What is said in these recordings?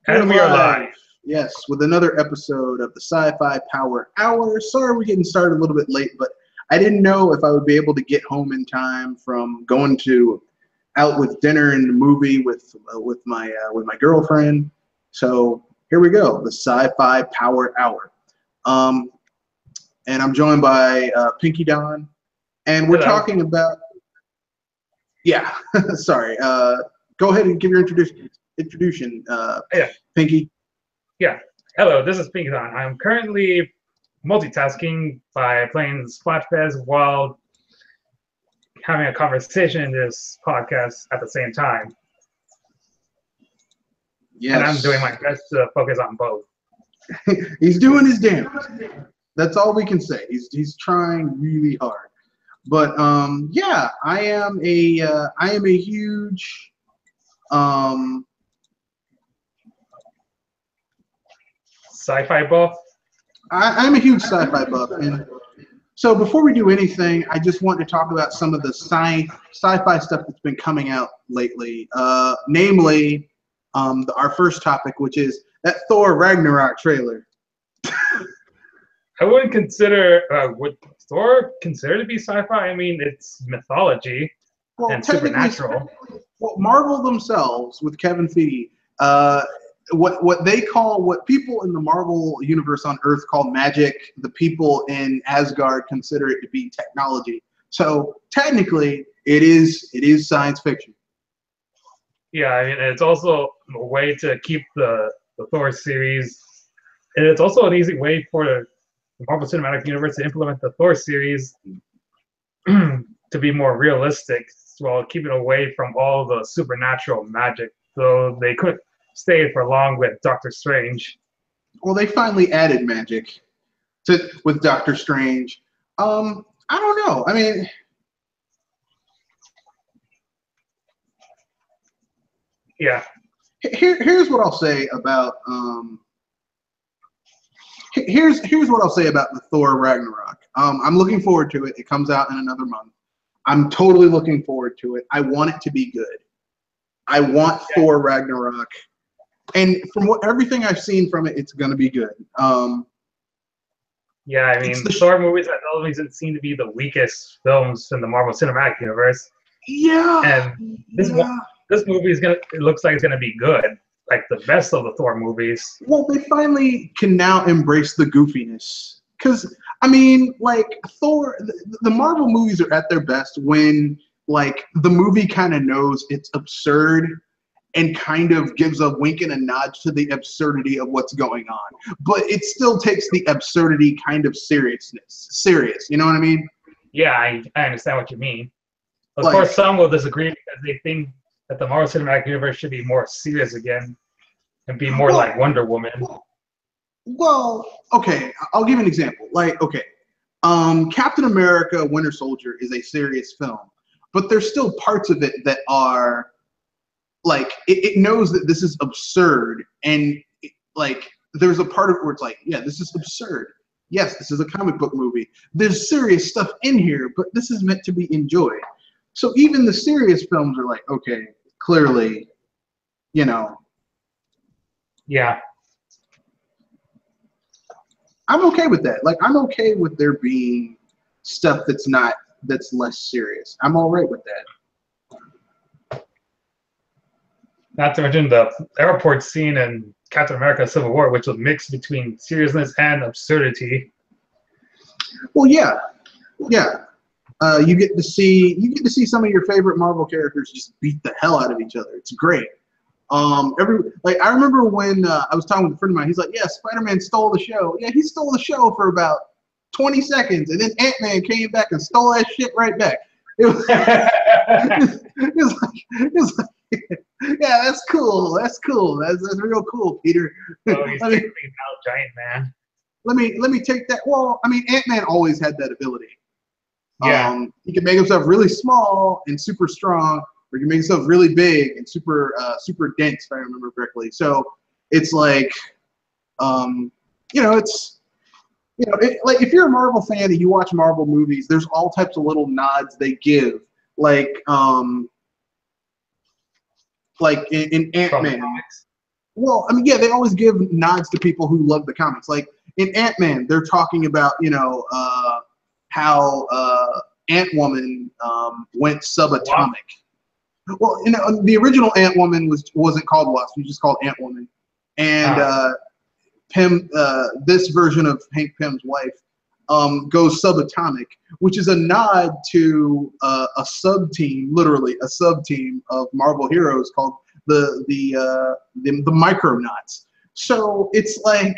We're And we are live. live. Yes, with another episode of the Sci Fi Power Hour. Sorry we're getting started a little bit late, but I didn't know if I would be able to get home in time from going to out with dinner and the movie with my girlfriend. So here we go, the Sci Fi Power Hour. Um, and I'm joined by Pinky Don, and we're Hello. talking about yeah. Sorry. Go ahead and give your introduction, Yeah, Pinky. yeah. Hello, this is Pinkathon. I'm currently multitasking by playing Splatfest while having a conversation in this podcast at the same time. Yes. And I'm doing my best to focus on both. He's doing his damnedest. That's all we can say. He's trying really hard. But yeah, I am a huge Sci-fi buff. I'm a huge sci-fi buff, and so before we do anything, I just want to talk about some of the sci-fi stuff that's been coming out lately. Namely, our first topic, which is that Thor Ragnarok trailer. I wouldn't consider, would Thor consider to be sci-fi? I mean, it's mythology and supernatural. Well, Marvel themselves with Kevin Feige, what they call, what people in the Marvel universe on Earth call magic, the people in Asgard consider it to be technology. So technically, it is science fiction. Yeah, I mean, it's also a way to keep the Thor series, and it's also an easy way for the Marvel Cinematic Universe to implement the Thor series to be more realistic while keeping away from all the supernatural magic. So they could stay for long with Doctor Strange. Well, they finally added magic with Doctor Strange. I don't know. I mean, yeah. Here's what I'll say about here's what I'll say about the Thor Ragnarok. I'm looking forward to it. It comes out in another month. I'm totally looking forward to it. I want it to be good. I want Thor Ragnarok, and from everything I've seen from it, it's going to be good. Yeah, I mean, the Thor movies have always seem to be the weakest films in the Marvel Cinematic Universe. Yeah, and this movie is it looks like it's gonna be good, like the best of the Thor movies. Well, they finally can now embrace the goofiness, because I mean, like Thor, the Marvel movies are at their best when like the movie kind of knows it's absurd and kind of gives a wink and a nod to the absurdity of what's going on, but it still takes the absurdity kind of serious. You know what I mean? Yeah, I understand what you mean. Of course, some will disagree because they think that the Marvel Cinematic Universe should be more serious again and be more like Wonder Woman. Well, okay, I'll give an example. Like, okay, Captain America: Winter Soldier is a serious film, but there's still parts of it that are like it knows that this is absurd, and like there's a part of it where it's like, yeah, this is absurd. Yes, this is a comic book movie. There's serious stuff in here, but this is meant to be enjoyed. So even the serious films are like, okay, clearly, you know. Yeah. I'm okay with that. Like, I'm okay with there being stuff that's less serious. I'm all right with that. Not to mention the airport scene in Captain America: Civil War, which was mixed between seriousness and absurdity. Well, yeah. You get to see some of your favorite Marvel characters just beat the hell out of each other. It's great. I remember when I was talking with a friend of mine. He's like, "Yeah, Spider-Man stole the show." Yeah, he stole the show for about 20 seconds, and then Ant-Man came back and stole that shit right back. It was, it was like, yeah, that's cool. That's real cool, Peter. Oh, he's technically now Giant Man. Let me take that. Well, I mean, Ant-Man always had that ability. Yeah. He can make himself really small and super strong, or he can make himself really big and super dense, if I remember correctly. So it's like, like if you're a Marvel fan and you watch Marvel movies, there's all types of little nods they give, like in Ant-Man. Well, I mean, yeah, they always give nods to people who love the comics. Like in Ant-Man, they're talking about, how Ant-Woman went Wasp. subatomic. Well, the original Ant-Woman wasn't called Wasp; she was just called Ant-Woman. And Pym, this version of Hank Pym's wife, goes subatomic, which is a nod to a sub team, literally a sub team of Marvel heroes called the Micronauts. So it's like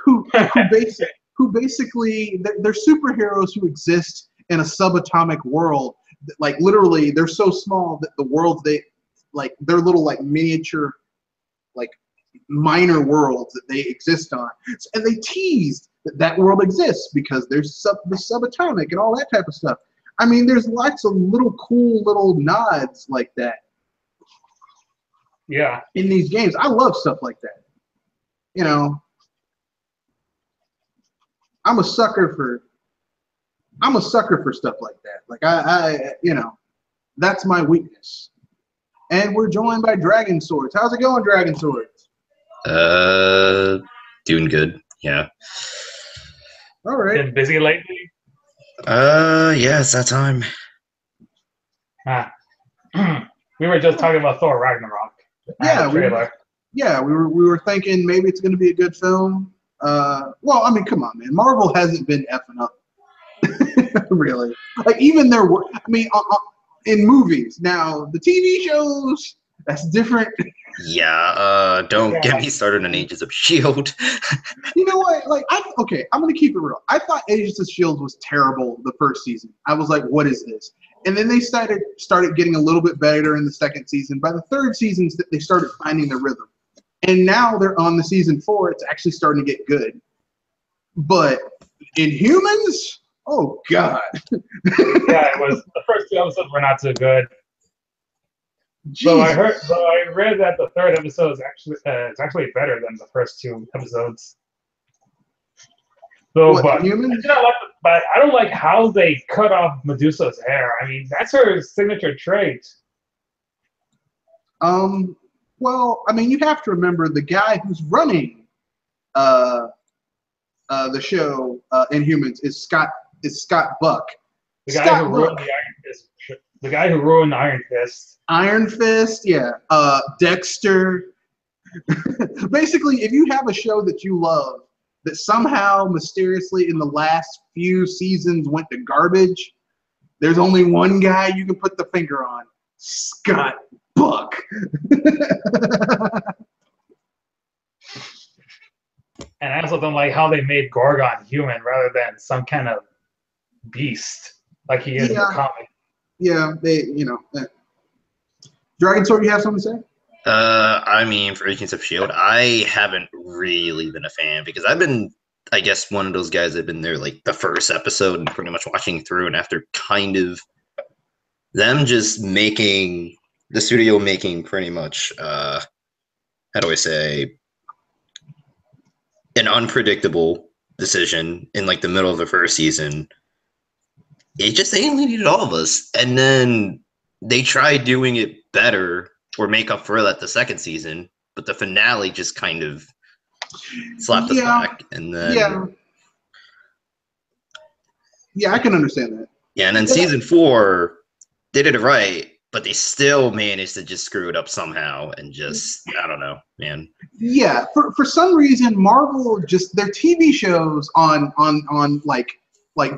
who basically they're superheroes who exist in a subatomic world. Like literally, they're so small that the worlds they're little like miniature like minor worlds that they exist on. And they teased that world exists because there's the subatomic and all that type of stuff. I mean, there's lots of little cool little nods like that. Yeah. In these games, I love stuff like that. I'm a sucker for stuff like that. Like I that's my weakness. And we're joined by Dragon Swords. How's it going, Dragon Swords? Doing good. Yeah. All right. Been busy lately? Yeah, it's that time. We were just talking about Thor Ragnarok. Yeah, we were thinking maybe it's going to be a good film. Well, I mean, come on, man. Marvel hasn't been effing up, really. Like even in movies. Now the TV shows, that's different. Yeah. Don't get me started on Agents of S.H.I.E.L.D. You know what? Like, I'm gonna keep it real. I thought Agents of S.H.I.E.L.D. was terrible the first season. I was like, what is this? And then they started getting a little bit better in the second season. By the third season, they started finding their rhythm. And now they're on the season 4. It's actually starting to get good. But Inhumans, oh god. Yeah, it was. The first 2 episodes were not so good. So I read that the third episode is actually better than the first 2 episodes. So, but I don't like how they cut off Medusa's hair. I mean, that's her signature trait. Well, I mean, you have to remember the guy who's running the show Inhumans is Scott Buck. The guy who ruined the Iron Fist. The guy who ruined Iron Fist. Iron Fist, yeah. Dexter. Basically, if you have a show that you love that somehow mysteriously in the last few seasons went to garbage, there's only one guy you can put the finger on. Scott Buck. And I also don't like how they made Gorgon human rather than some kind of beast like he is in the comic. Yeah, Dragon Sword, you have something to say? I mean, for Agents of S.H.I.E.L.D., I haven't really been a fan because I've been, I guess, one of those guys that have been there like the first episode and pretty much watching through, and after kind of them just making the studio making pretty much how do I say, an unpredictable decision in like the middle of the first season. It just alienated all of us, and then they tried doing it better or make up for that the second season, but the finale just kind of slapped us back. And then I can understand that. Yeah, and then season 4, they did it right, but they still managed to just screw it up somehow, and just, I don't know, man. Yeah, for some reason, Marvel just, their TV shows on like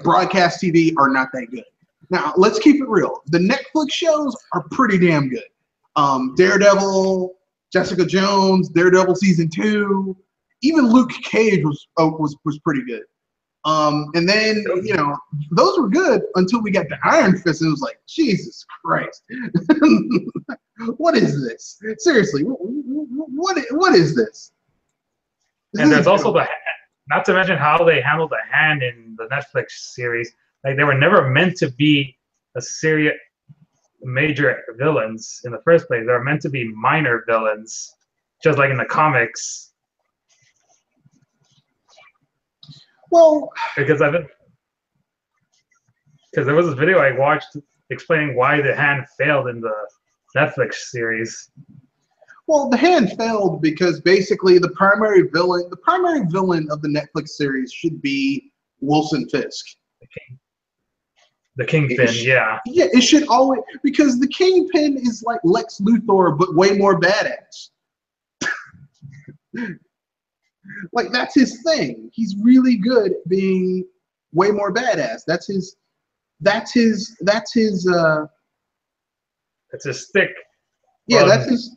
broadcast TV are not that good. Now, let's keep it real. The Netflix shows are pretty damn good. Daredevil, Jessica Jones, Daredevil season 2, even Luke Cage was pretty good. And then, those were good until we got the Iron Fist, and it was like, Jesus Christ. What is this? Seriously, what is this? And there's also not to mention how they handled the hand in the Netflix series. Like, they were never meant to be a serious major villains in the first place. They were meant to be minor villains, just like in the comics. Well, because there was this video I watched explaining why the hand failed in the Netflix series. Well, the hand failed because basically the primary villain of the Netflix series should be Wilson Fisk. The Kingpin, yeah. Yeah, it should always, because the Kingpin is like Lex Luthor, but way more badass. Like, that's his thing. He's really good at being way more badass. That's his stick. Yeah, that's his.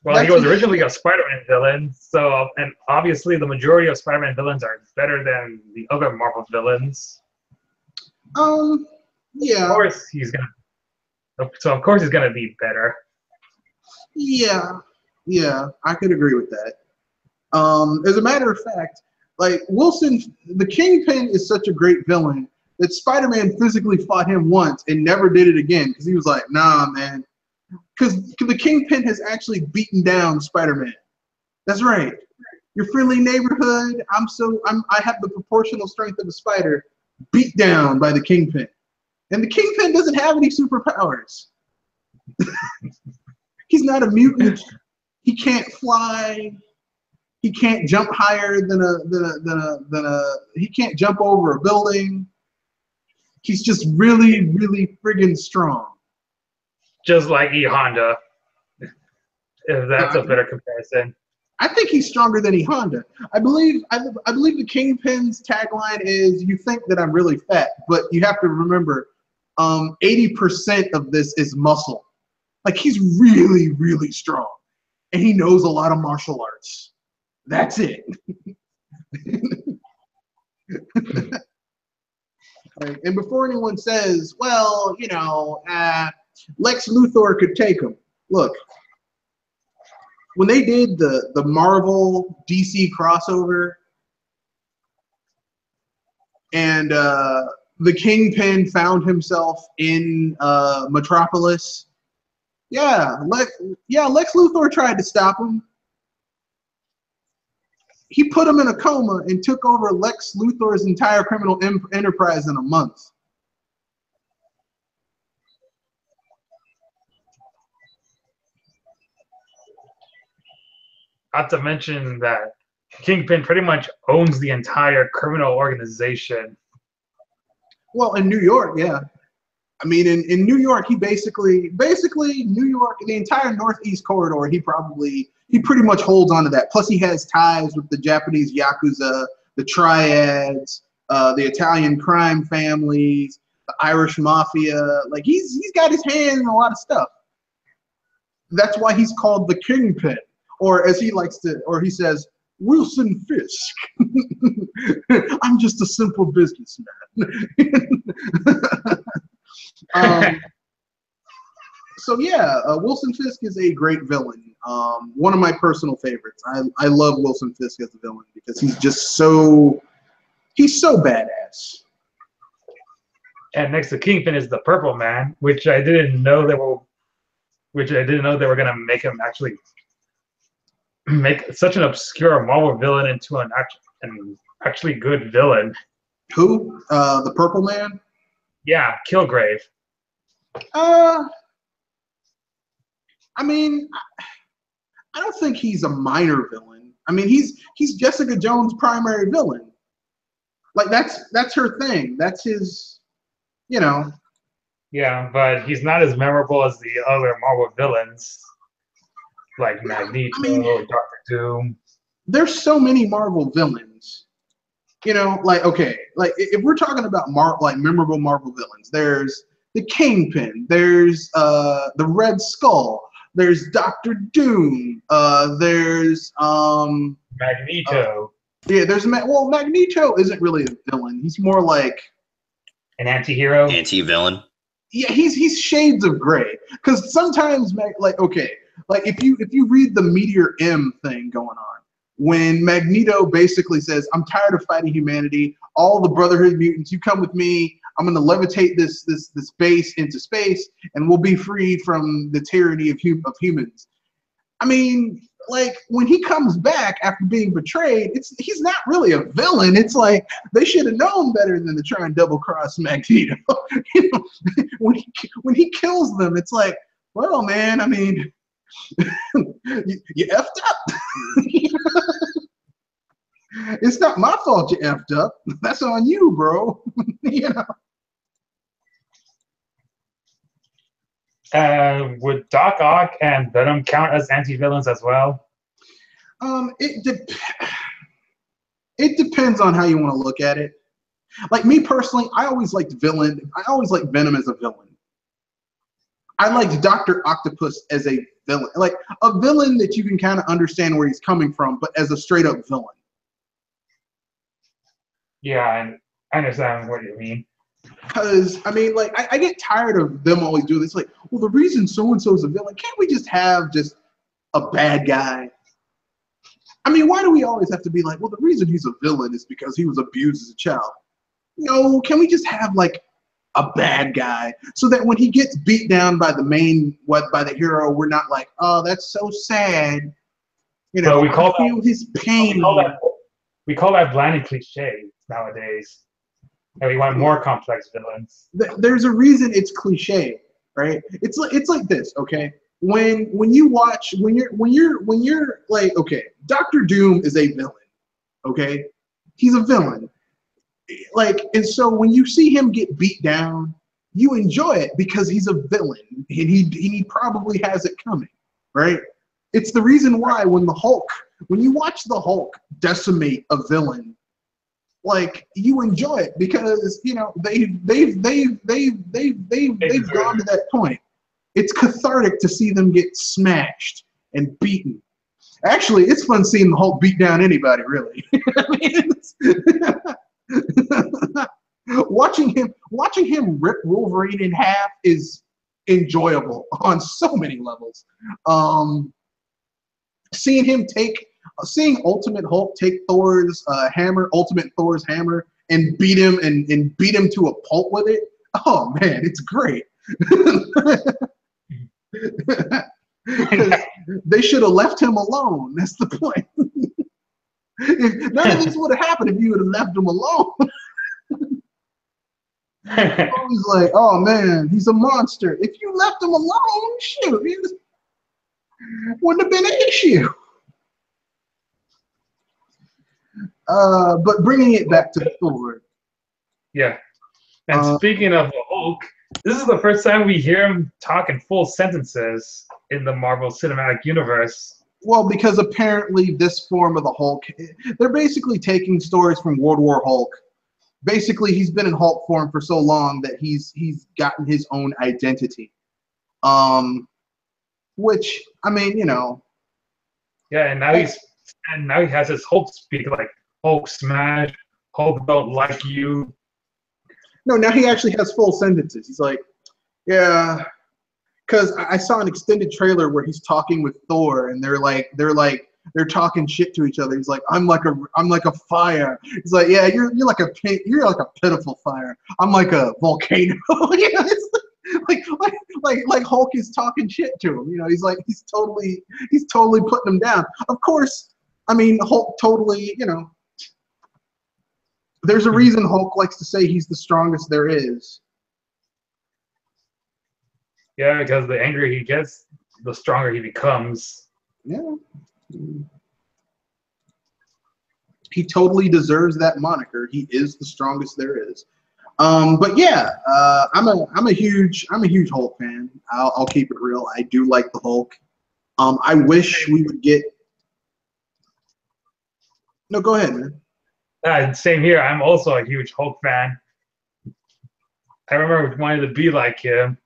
Well, he was originally a Spider-Man villain, so, and obviously the majority of Spider-Man villains are better than the other Marvel villains. Yeah. Of course he's gonna be better. Yeah, I could agree with that. As a matter of fact, like the Kingpin is such a great villain that Spider-Man physically fought him once and never did it again because he was like, nah, man. Because the Kingpin has actually beaten down Spider-Man. That's right. Your friendly neighborhood, I have the proportional strength of a spider, beat down by the Kingpin. And the Kingpin doesn't have any superpowers. He's not a mutant. He can't fly. He can't jump higher he can't jump over a building. He's just really, really friggin' strong. Just like E Honda, if that's a better comparison. I think he's stronger than E Honda. I believe the Kingpin's tagline is, "You think that I'm really fat, but you have to remember, 80% of this is muscle." Like, he's really, really strong, and he knows a lot of martial arts. That's it. Right. And before anyone says, well, Lex Luthor could take him. Look, when they did the Marvel DC crossover and the Kingpin found himself in Metropolis, Lex Luthor tried to stop him. He put him in a coma and took over Lex Luthor's entire criminal enterprise in a month. Not to mention that Kingpin pretty much owns the entire criminal organization. Well, in New York, yeah. I mean, in New York, he basically New York, the entire Northeast corridor, he pretty much holds on to that. Plus, he has ties with the Japanese Yakuza, the Triads, the Italian crime families, the Irish Mafia. Like, he's got his hand in a lot of stuff. That's why he's called the Kingpin. Or as he says, Wilson Fisk. I'm just a simple businessman. So yeah, Wilson Fisk is a great villain. One of my personal favorites. I love Wilson Fisk as a villain because he's so badass. And next to Kingpin is the Purple Man, which I didn't know they were gonna make him actually make such an obscure Marvel villain into an actually good villain. Who? The Purple Man? Yeah, Kilgrave. I mean, I don't think he's a minor villain. I mean, he's Jessica Jones' primary villain. Like, that's her thing. That's his, Yeah, but he's not as memorable as the other Marvel villains, like Magneto, Doctor Doom. There's so many Marvel villains. If we're talking about memorable Marvel villains, there's the Kingpin, there's the Red Skull, there's Doctor Doom, there's Magneto. Magneto isn't really a villain. He's more like an anti-hero. Anti-villain. Yeah, he's shades of gray. Because sometimes, if you read the Meteor M thing going on, when Magneto basically says, "I'm tired of fighting humanity. All the Brotherhood mutants, you come with me. I'm going to levitate this base into space, and we'll be free from the tyranny of humans." I mean, like, when he comes back after being betrayed, he's not really a villain. It's like they should have known better than to try and double cross Magneto. When he kills them, it's like, well, man, I mean, you effed up. It's not my fault you effed up. That's on you, bro. You know. Would Doc Ock and Venom count as anti-villains as well? It depends on how you want to look at it. Like me personally, I always liked Venom as a villain. I liked Dr. Octopus as a villain, like a villain that you can kind of understand where he's coming from, but as a straight up villain. Yeah, I understand what you mean. Because I mean, like I get tired of them always doing this. Like, well, the reason so and so is a villain, can't we just have just a bad guy? I mean, why do we always have to be like, well, the reason he's a villain is because he was abused as a child? No, can we just have like a bad guy so that when he gets beat down by the hero, we're not like, oh, that's so sad. You know, we call feel his pain. We call that bland and cliche nowadays. And we want more complex villains. There's a reason it's cliche, right? It's like this, okay? When you're like, okay, Doctor Doom is a villain, okay? He's a villain. Like, and so when you see him get beat down, you enjoy it because he's a villain and he probably has it coming, right? It's the reason why when you watch the Hulk decimate a villain, like you enjoy it because you know they've gone to that point. It's cathartic to see them get smashed and beaten. Actually, it's fun seeing the Hulk beat down anybody, really. I mean, watching him rip Wolverine in half is enjoyable on so many levels. Seeing Ultimate Hulk take Thor's hammer, Ultimate Thor's hammer, and beat him to a pulp with it. Oh man, it's great. They should have left him alone. That's the point. None of this would have happened if you would have left him alone. He's like, oh man, he's a monster. If you left him alone, shoot, wouldn't have been an issue. But bringing it back to Thor. Yeah. And speaking of the Hulk, this is the first time we hear him talk in full sentences in the Marvel Cinematic Universe. Well, because apparently this form of the Hulk, they're basically taking stories from World War Hulk. Basically, he's been in Hulk form for so long that he's gotten his own identity. Which, I mean, you know. Yeah, and now he has his Hulk speak, like Hulk smash, Hulk don't like you. No, now he actually has full sentences. He's like, yeah, because I saw an extended trailer where he's talking with Thor, and they're talking shit to each other. He's like, I'm like a fire. He's like, yeah, you're like a pitiful fire. I'm like a volcano. You know, it's like Hulk is talking shit to him. You know, he's totally putting him down. Of course, I mean Hulk totally, you know. There's a reason Hulk likes to say he's the strongest there is. Yeah, because the angrier he gets, the stronger he becomes. Yeah. He totally deserves that moniker. He is the strongest there is. But yeah, I'm a huge Hulk fan. I'll keep it real. I do like the Hulk. I wish we would get. No, go ahead, man. Same here. I'm also a huge Hulk fan. I remember wanting to be like him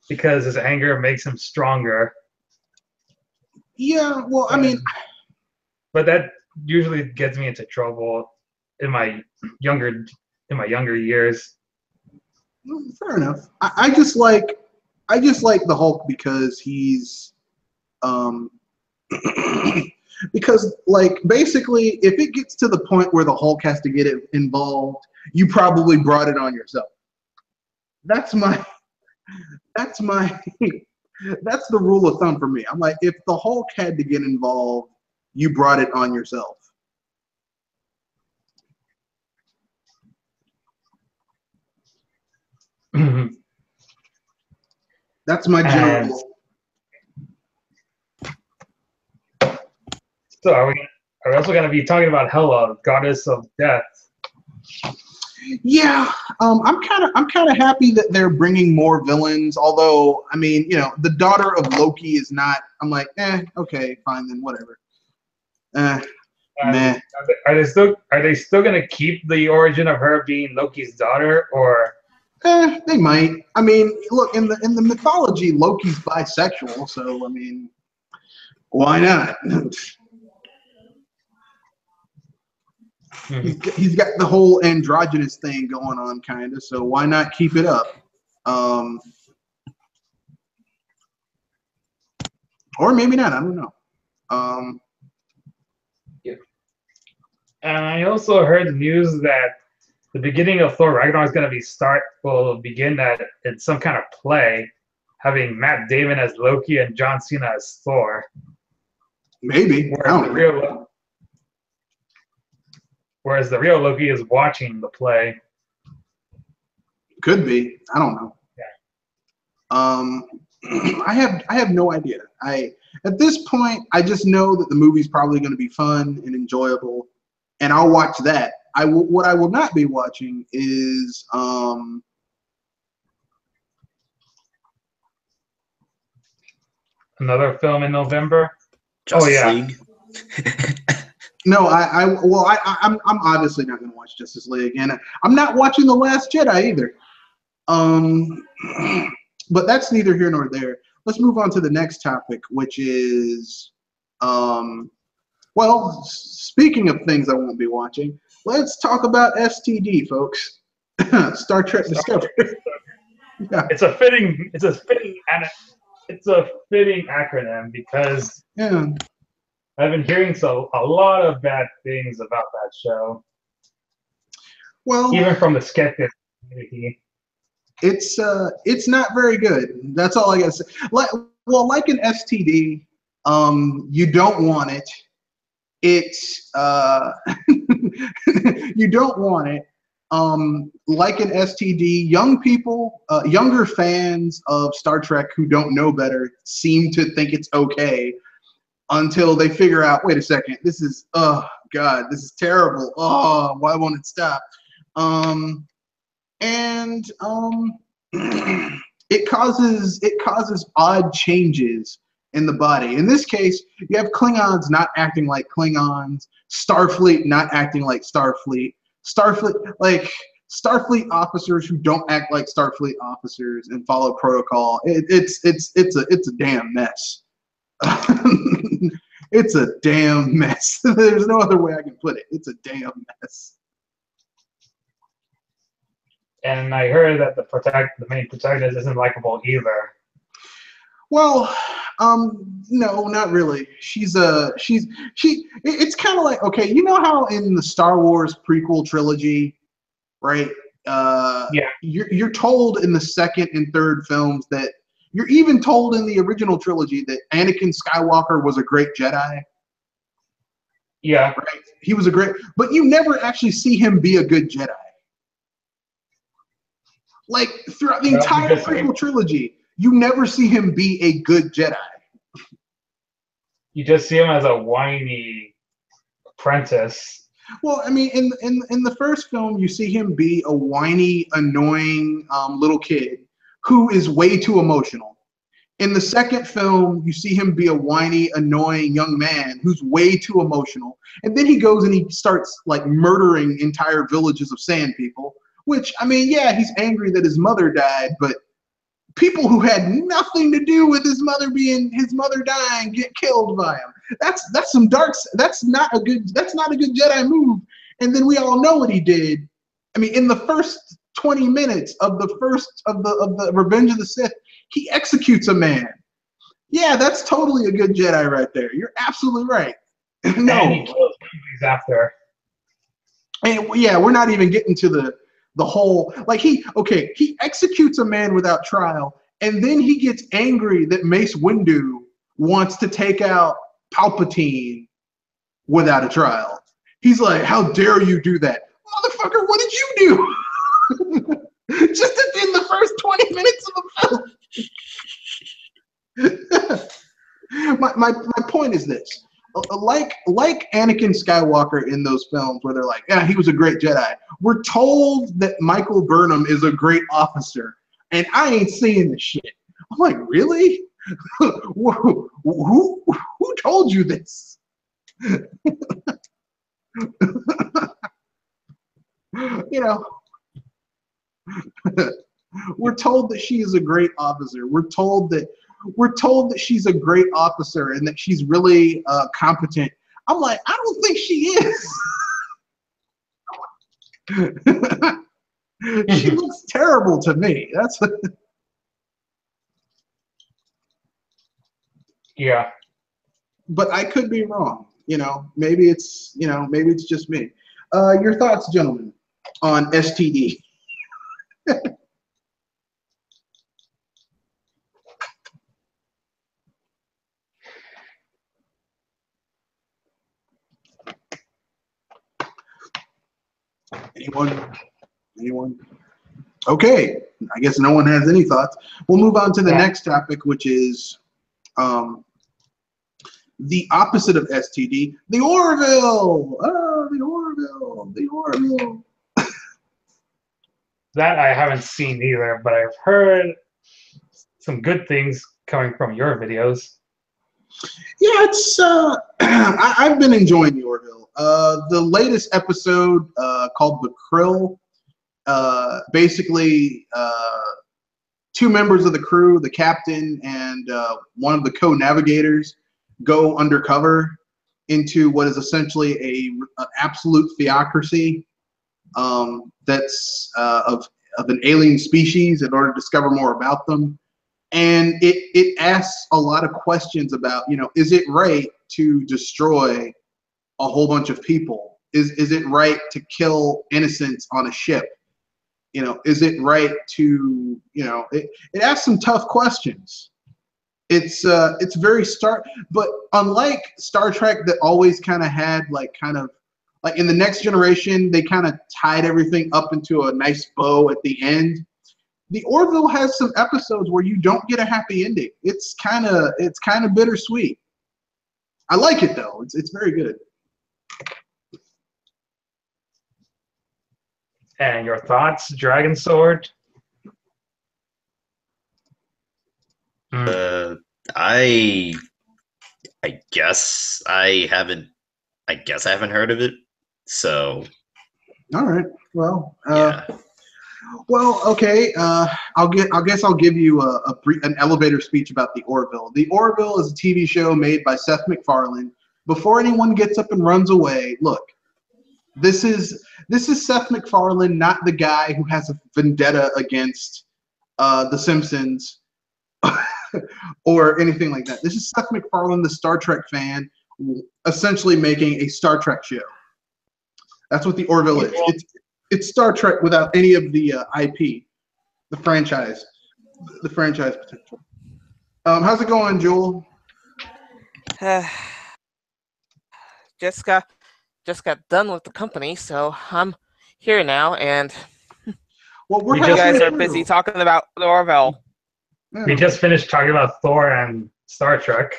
because his anger makes him stronger. Yeah, well, I mean, but that usually gets me into trouble in my younger years. Fair enough. I just like the Hulk because he's because like basically if it gets to the point where the Hulk has to get involved, you probably brought it on yourself. That's the rule of thumb for me. I'm like, if the Hulk had to get involved, you brought it on yourself. That's my general. So are we also gonna be talking about Hela, goddess of death? Yeah, I'm kind of happy that they're bringing more villains. Although, I mean, the daughter of Loki is not. I'm like, okay, fine then, whatever. Meh. Are they still gonna keep the origin of her being Loki's daughter, or? They might. I mean, look, in the mythology, Loki's bisexual, so I mean, why not? He's got the whole androgynous thing going on, kind of. So why not keep it up? Or maybe not. I don't know. Yeah. And I also heard news that the beginning of Thor Ragnarok is going to will begin in some kind of play, having Matt Damon as Loki and John Cena as Thor. Maybe. Whereas the real Loki is watching the play. Could be. I don't know. Yeah. I have no idea. At this point, I just know that the movie's probably going to be fun and enjoyable, and I'll watch that. What I will not be watching is another film in November. Justice League. No, I'm obviously not going to watch Justice League, and I'm not watching The Last Jedi either. But that's neither here nor there. Let's move on to the next topic, which is, well, speaking of things I won't be watching, let's talk about STD, folks. Star Trek Discovery. Yeah. It's a fitting acronym because I've been hearing a lot of bad things about that show. Well, even from the skeptic community. It's not very good. That's all I gotta say. Like an STD, you don't want it. It's you don't want it. Like an STD, younger fans of Star Trek who don't know better seem to think it's okay until they figure out, wait a second, this is, oh God, this is terrible. Oh, why won't it stop? It causes odd changes in the body. In this case, you have Klingons not acting like Klingons, Starfleet not acting like Starfleet, Starfleet officers who don't act like Starfleet officers and follow protocol. It's a damn mess. It's a damn mess. There's no other way I can put it. It's a damn mess. And I heard that the main protagonist isn't likable either. Well, no, not really. It's kind of like, okay, you know how in the Star Wars prequel trilogy, right? Yeah. You're told in the second and third films that you're even told in the original trilogy that Anakin Skywalker was a great Jedi. Yeah. Right? He was but you never actually see him be a good Jedi. Like throughout the entire prequel trilogy, you never see him be a good Jedi. You just see him as a whiny apprentice. Well, I mean, in the first film, you see him be a whiny, annoying little kid who is way too emotional. In the second film, you see him be a whiny, annoying young man who's way too emotional. And then he goes and he starts like murdering entire villages of sand people, which, I mean, yeah, he's angry that his mother died, but people who had nothing to do with his mother dying get killed by him. That's not a good Jedi move. And then we all know what he did. I mean, in the first 20 minutes of the Revenge of the Sith, he executes a man. Yeah, that's totally a good Jedi right there. You're absolutely right. No. And he kills babies after. And yeah, we're not even getting to the whole, like, he executes a man without trial, and then he gets angry that Mace Windu wants to take out Palpatine without a trial. He's like, how dare you do that? Motherfucker, what did you do? Just in the first 20 minutes of the film. my point is this. like Anakin Skywalker in those films where they're like, yeah, he was a great Jedi. We're told that Michael Burnham is a great officer, and I ain't seeing the shit. I'm like, really? who told you this? You know, we're told that she is a great officer. We're told that she's a great officer and that she's really competent. I'm like, I don't think she is. She looks terrible to me. That's Yeah. But I could be wrong. Maybe it's just me. Your thoughts, gentlemen, on STD? Anyone? Okay, I guess no one has any thoughts. We'll move on to the next topic, which is the opposite of STD, the Orville. Oh, the Orville. That I haven't seen either, but I've heard some good things coming from your videos. Yeah, it's I've been enjoying the Orville. The latest episode called The Krill, basically two members of the crew, the captain and one of the co-navigators, go undercover into what is essentially an absolute theocracy that's of an alien species in order to discover more about them. And it asks a lot of questions about, is it right to destroy a whole bunch of people? Is it right to kill innocents on a ship? Is it right to, it asks some tough questions. It's very but unlike Star Trek that always kind of had like in the Next Generation, they kind of tied everything up into a nice bow at the end. The Orville has some episodes where you don't get a happy ending. It's kind of bittersweet. I like it though. It's very good. And your thoughts, Dragon Sword? I guess I haven't heard of it. So. All right. Well. Yeah. Well, okay. I'll give you an elevator speech about the Orville. The Orville is a TV show made by Seth MacFarlane. Before anyone gets up and runs away, look. This is Seth MacFarlane, not the guy who has a vendetta against The Simpsons or anything like that. This is Seth MacFarlane, the Star Trek fan, essentially making a Star Trek show. That's what the Orville is. It's Star Trek without any of the IP, the franchise potential. How's it going, Joel? Just got done with the company, so I'm here now, and well, you guys are busy talking about the Orville. Yeah. We just finished talking about Thor and Star Trek.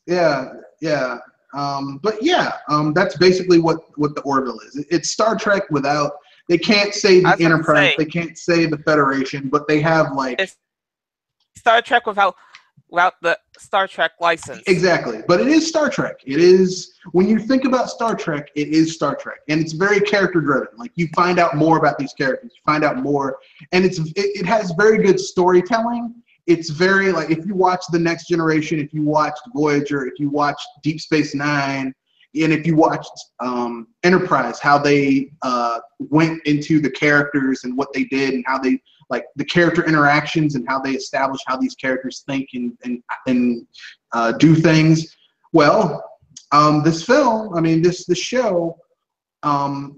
Yeah. But yeah, that's basically what the Orville is. It's Star Trek without. They can't say the Enterprise. They can't say the Federation, but they have like. It's Star Trek without the Star Trek license. Exactly, but it is Star Trek. It is, when you think about Star Trek, it is Star Trek, and it's very character driven. Like you find out more about these characters, you find out more, and it has very good storytelling. It's very like if you watch The Next Generation, if you watched Voyager, if you watched Deep Space Nine, and if you watched Enterprise, how they went into the characters and what they did and how they. Like the character interactions and how they establish how these characters think and do things. Well, this film, this show,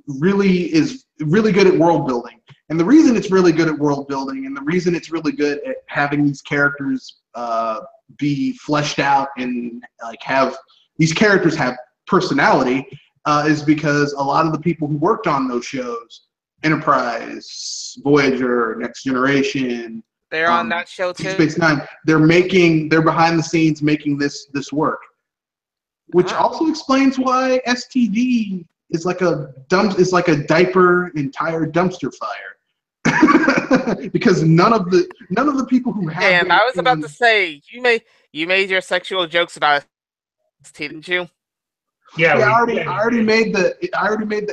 really is really good at world building. And the reason it's really good at world building and the reason it's really good at having these characters be fleshed out and like have these characters have personality is because a lot of the people who worked on those shows. Enterprise, Voyager, Next Generation. They're on that show too. Deep Space Nine. They're behind the scenes making this work. which also explains why STD is like a diaper and tire dumpster fire. Because none of the people who have And I was about to say, you made your sexual jokes about STD, didn't you? Yeah, I already made the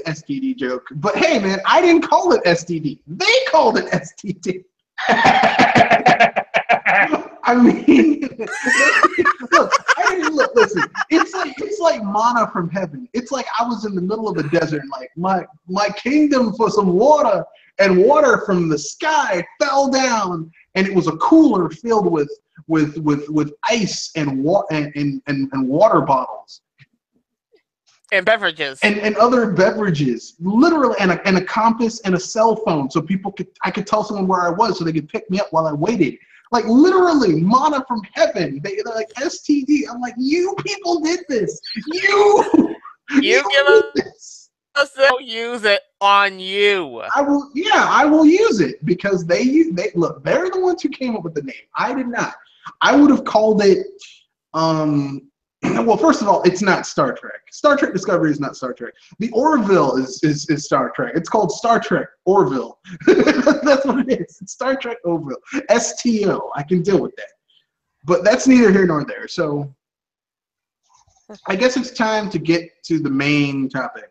STD joke. But hey, man, I didn't call it STD. They called it STD. I mean, look. Listen, it's like manna from heaven. It's like I was in the middle of a desert, like my kingdom for some water, and water from the sky fell down, and it was a cooler filled with ice and water bottles. And beverages. And other beverages, literally, and a compass and a cell phone, so I could tell someone where I was, so they could pick me up while I waited. Like literally, manna from heaven. They're like STD. I'm like, you people did this. You give this. They'll use it on you. I will use it because they look. They're the ones who came up with the name. I did not. I would have called it. Well, first of all, it's not Star Trek. Star Trek Discovery is not Star Trek. The Orville is Star Trek. It's called Star Trek Orville. That's what it is. It's Star Trek Orville. STO. I can deal with that. But that's neither here nor there. So I guess it's time to get to the main topic.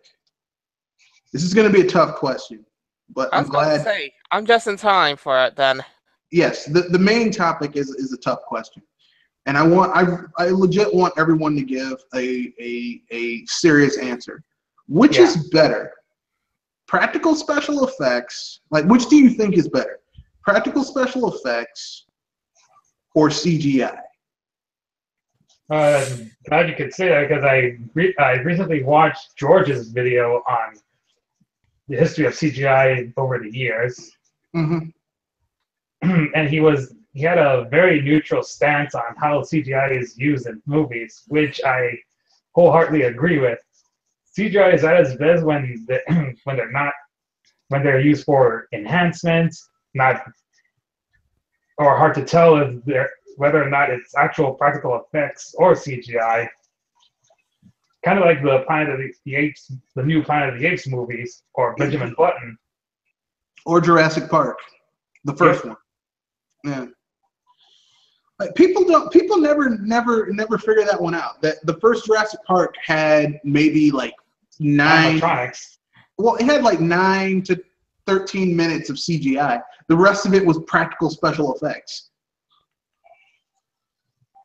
This is going to be a tough question, but I'm glad. I'm just in time for it then. Yes, the main topic is a tough question. And I legit want everyone to give a serious answer. Which is better? Practical special effects, like which do you think is better? Practical special effects or CGI? Glad you could say that because I recently watched George's video on the history of CGI over the years. Mm-hmm. And he had a very neutral stance on how CGI is used in movies, which I wholeheartedly agree with. CGI is at its best when they're used for enhancements, or hard to tell whether or not it's actual practical effects or CGI. Kind of like the Planet of the Apes, the new Planet of the Apes movies, or Benjamin Button, or Jurassic Park, the first one. Yeah. Like people never figure that one out. That the first Jurassic Park had maybe like 9. Animatronics. Well, it had like 9 to 13 minutes of CGI. The rest of it was practical special effects.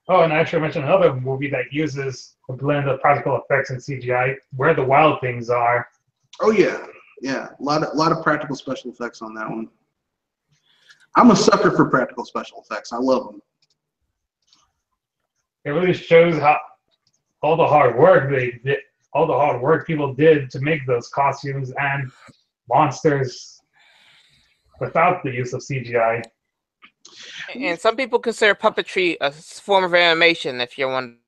Oh, and I actually mentioned another movie that uses a blend of practical effects and CGI, Where the Wild Things Are. Oh yeah. A lot of practical special effects on that one. I'm a sucker for practical special effects. I love them. It really shows how all the hard work people did to make those costumes and monsters without the use of CGI. And some people consider puppetry a form of animation, if you're wondering.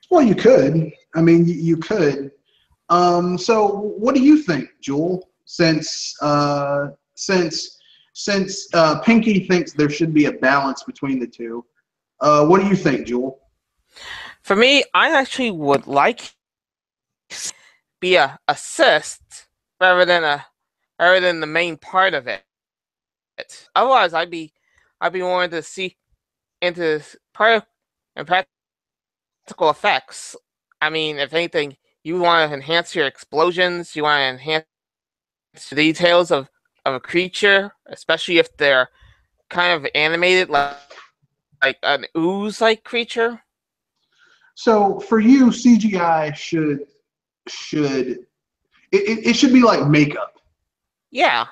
Well, you could. I mean, you could. So, what do you think, Jewel? Since Pinky thinks there should be a balance between the two, what do you think, Jewel? For me, I actually would like to be a assist rather than the main part of it. Otherwise, I'd be wanting to see into part and practical effects. I mean, if anything, you want to enhance your explosions. You want to enhance the details of a creature, especially if they're kind of animated like an ooze-like creature. So for you, CGI should be like makeup. Yeah.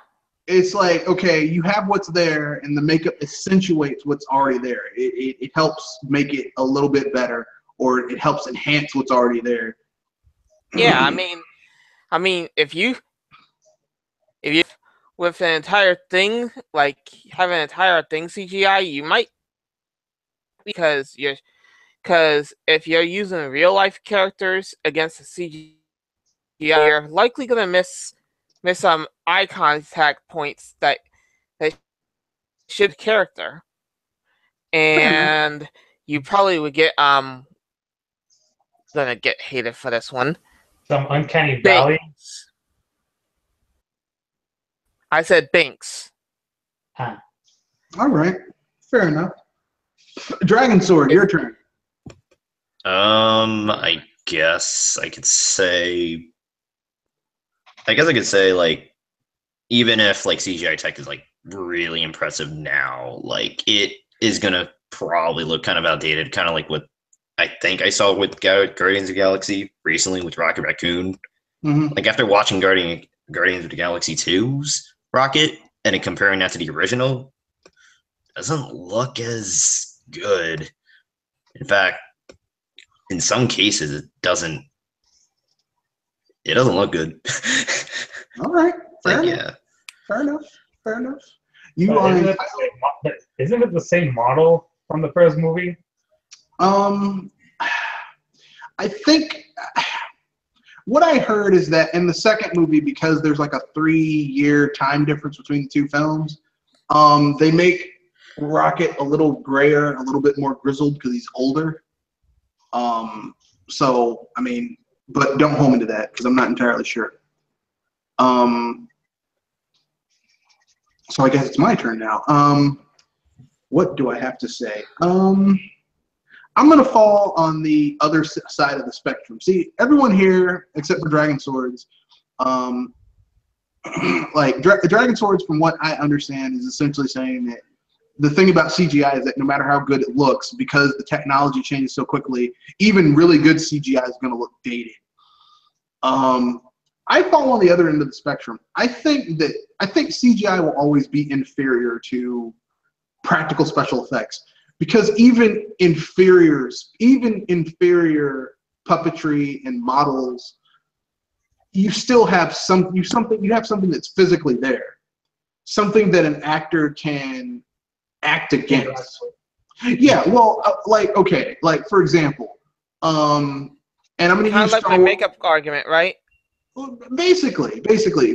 It's like, okay, you have what's there, and the makeup accentuates what's already there. It helps make it a little bit better, or it helps enhance what's already there. Yeah, I mean, if you with an entire thing, like have an entire thing CGI, you might, because if you're using real life characters against the CGI, you're likely gonna miss some eye contact points that should character, and you probably would get gonna get hated for this one. Some uncanny valley. Binks. I said Binks. Huh. All right, fair enough. Dragon Sword, your turn. I guess I could say. I guess I could say like, even if like CGI tech is like really impressive now, like it is gonna probably look kind of outdated, kind of like what I think I saw with Guardians of the Galaxy recently with Rocket Raccoon. Mm-hmm. Like after watching Guardians of the Galaxy 2's Rocket and then comparing that to the original, doesn't look as good. In fact, in some cases, it doesn't look good. All right, fair enough. Yeah. Fair enough. Isn't it the same model from the first movie? I think what I heard is that in the second movie, because there's like a 3-year time difference between the two films, they make Rocket a little grayer, a little bit more grizzled because he's older. So I mean, but don't hold me to that because I'm not entirely sure. So I guess it's my turn now. What do I have to say? I'm going to fall on the other side of the spectrum. See, everyone here, except for Dragon Swords, like Dragon Swords, from what I understand, is essentially saying that the thing about CGI is that no matter how good it looks, because the technology changes so quickly, even really good CGI is going to look dated. I fall on the other end of the spectrum. I think CGI will always be inferior to practical special effects, because even inferior puppetry and models, you still have something that's physically there, something that an actor can act against. Yeah, well, like for example, and I'm going to Kind use of like my makeup argument, right? Basically,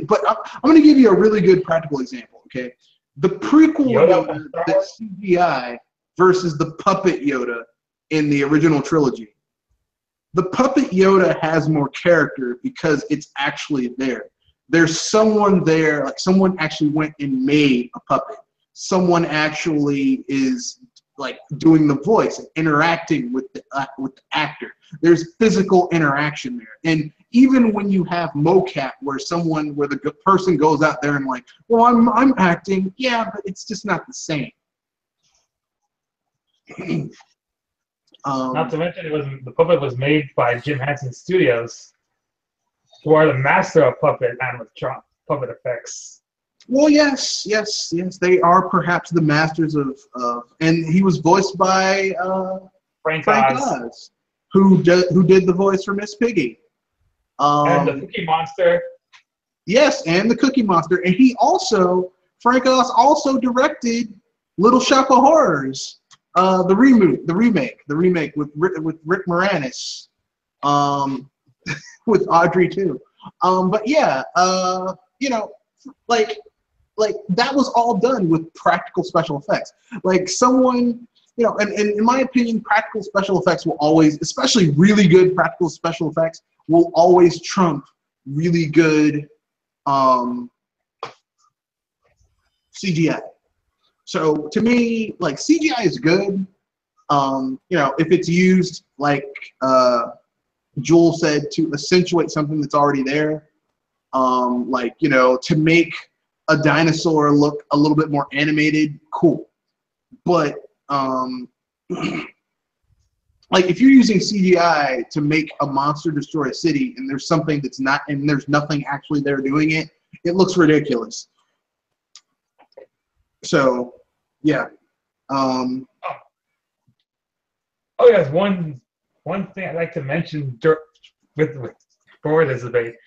but I'm going to give you a really good practical example. Okay, the prequel Yoda that's CGI versus the puppet Yoda in the original trilogy. The puppet Yoda has more character because it's actually there. There's someone there, like someone actually went and made a puppet. Someone actually is like doing the voice and interacting with the actor. There's physical interaction there. And even when you have mocap where the person goes out there and like, well, I'm acting, yeah, but it's just not the same. Not to mention, the puppet was made by Jim Henson Studios, who are the master of puppet effects. Well, yes, they are perhaps the masters of and he was voiced by Frank Oz, who did the voice for Miss Piggy. And the Cookie Monster. Yes, and the Cookie Monster, and Frank Oz also directed Little Shop of Horrors, the remake with Rick Moranis, with Audrey too. But yeah, like that was all done with practical special effects. Like someone, and in my opinion, practical special effects will always, especially really good practical special effects, will always trump really good CGI. So to me, like CGI is good. If it's used like Joel said, to accentuate something that's already there, to make a dinosaur look a little bit more animated, cool. But like if you're using CGI to make a monster destroy a city and there's something that's not, and there's nothing actually there doing it, it looks ridiculous. So, yeah. Oh yes, one thing I'd like to mention for this debate.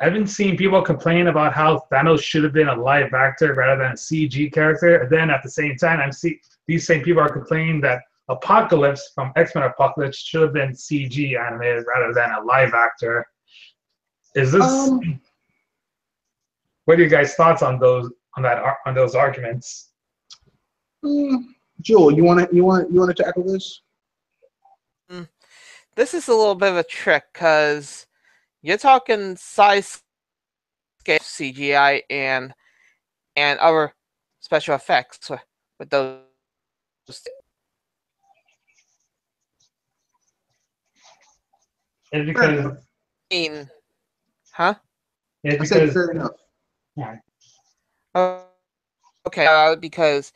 I've been seeing people complain about how Thanos should have been a live actor rather than a CG character. And then at the same time, these same people are complaining that Apocalypse from X-Men Apocalypse should have been CG animated rather than a live actor. Is this? What are you guys' thoughts on those arguments? Joel, you want to tackle this? this is a little bit of a trick because you're talking size scale CGI and other special effects with those. It's because Huh? it's I said because fair enough. Okay, because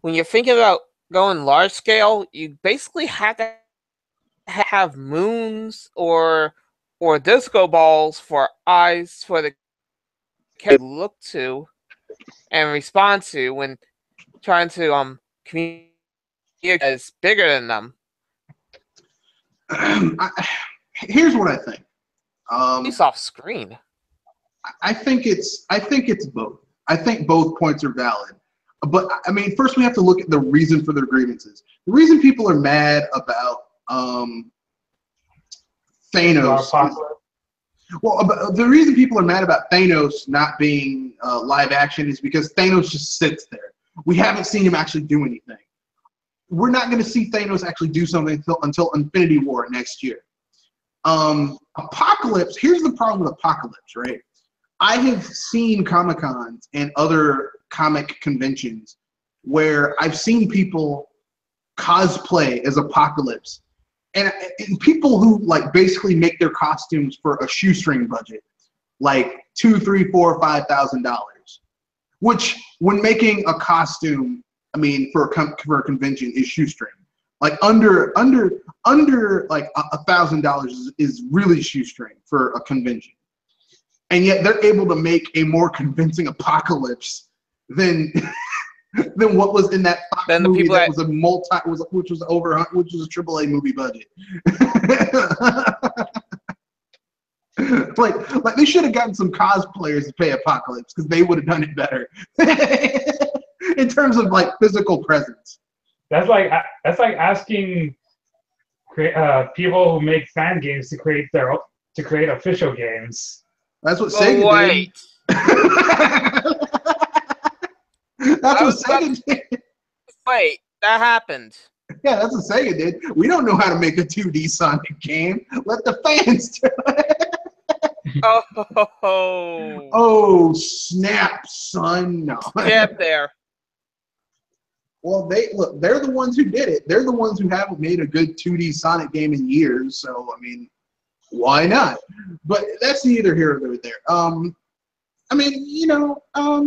when you're thinking about going large scale, you basically have to have moons or disco balls for eyes for the character to look to and respond to when trying to communicate is bigger than them. Here's what I think. It's off screen. I think it's both. I think both points are valid. But I mean, first we have to look at the reason for their grievances. The reason people are mad about Thanos. Well, the reason people are mad about Thanos not being live action is because Thanos just sits there. We haven't seen him actually do anything. We're not going to see Thanos actually do something until Infinity War next year. Apocalypse, here's the problem with Apocalypse, right? I have seen Comic-Cons and other comic conventions where I've seen people cosplay as Apocalypse. And people who like basically make their costumes for a shoestring budget, like $2,000, $3,000, $4,000, $5,000, which when making a costume, I mean, for a convention is shoestring. Like under like $1,000 is really shoestring for a convention, and yet they're able to make a more convincing Apocalypse than than what was in that Fox movie that was a which was a AAA movie budget. like they should have gotten some cosplayers to play Apocalypse because they would have done it better in terms of like physical presence. That's like asking people who make fan games to create official games. That's what Sega did. That's what Sega did. Wait, that happened. Yeah, that's what Sega did. We don't know how to make a 2D Sonic game. Let the fans do it. Oh, snap, son. No. Get there. Well, they're the ones who did it. They're the ones who haven't made a good 2D Sonic game in years. So, I mean, why not? But that's neither here nor there. I mean, you know, I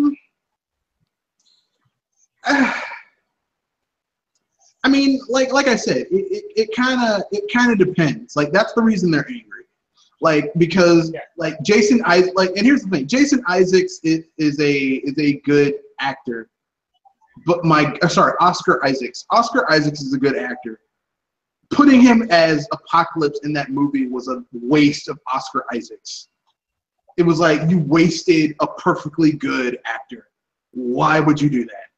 mean, like I said, it kind of depends. Like that's the reason they're angry. Like because like Jason Isaacs, and here's the thing: Jason Isaacs is a good actor, but Oscar Isaacs. Oscar Isaacs is a good actor. Putting him as Apocalypse in that movie was a waste of Oscar Isaacs. It was like you wasted a perfectly good actor. Why would you do that?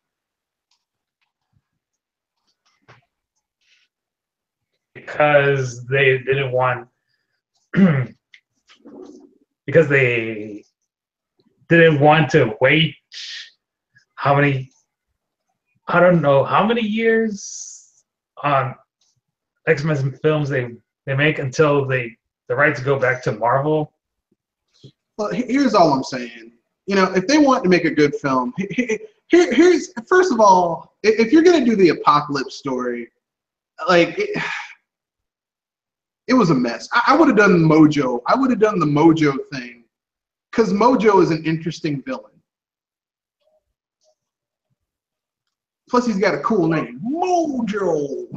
Because they didn't want because they didn't want to wait I don't know how many years on X-Men films they make until the rights go back to Marvel. Well, here's all I'm saying. You know, if they want to make a good film, here's first of all, if you're gonna do the Apocalypse story, like it was a mess. I would have done Mojo. I would have done the Mojo thing, because Mojo is an interesting villain. Plus, he's got a cool name, Mojo.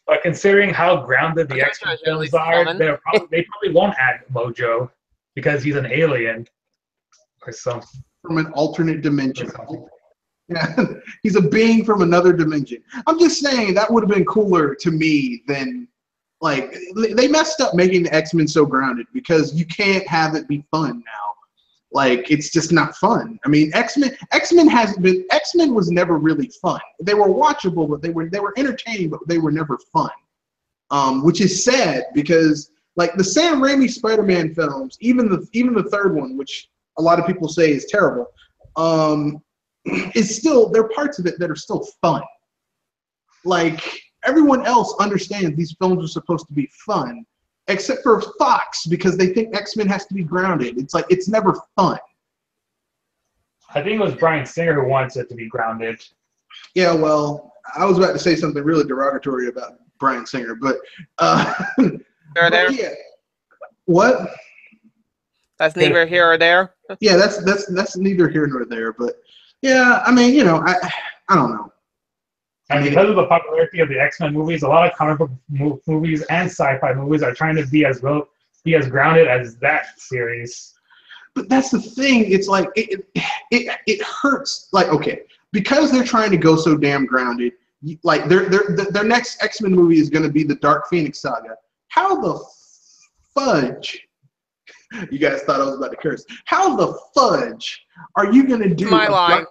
But considering how grounded the X-Men films are, they probably won't add Mojo because he's an alien or something. From an alternate dimension. Yeah, he's a being from another dimension. I'm just saying that would have been cooler to me than, like, they messed up making the X-Men so grounded because you can't have it be fun now. Like, it's just not fun. I mean, X-Men was never really fun. They were watchable, but they were entertaining, but they were never fun. Which is sad because, like, the Sam Raimi Spider-Man films, even the third one, which a lot of people say is terrible, is still, there are parts of it that are still fun. Like, Everyone else understands these films are supposed to be fun, except for Fox, because they think X-Men has to be grounded. It's like, it's never fun. I think it was Bryan Singer who wants it to be grounded. Yeah, well, I was about to say something really derogatory about Bryan Singer, but, there. yeah. What? That's neither here or there. Yeah, that's neither here nor there, but yeah, I mean, I don't know. And because of the popularity of the X-Men movies, a lot of comic book movies and sci-fi movies are trying to be as grounded as that series. But that's the thing. It's like it hurts. Like, okay, because they're trying to go so damn grounded. Like their next X-Men movie is going to be the Dark Phoenix saga. How the fudge? You guys thought I was about to curse. How the fudge are you going to do? My line.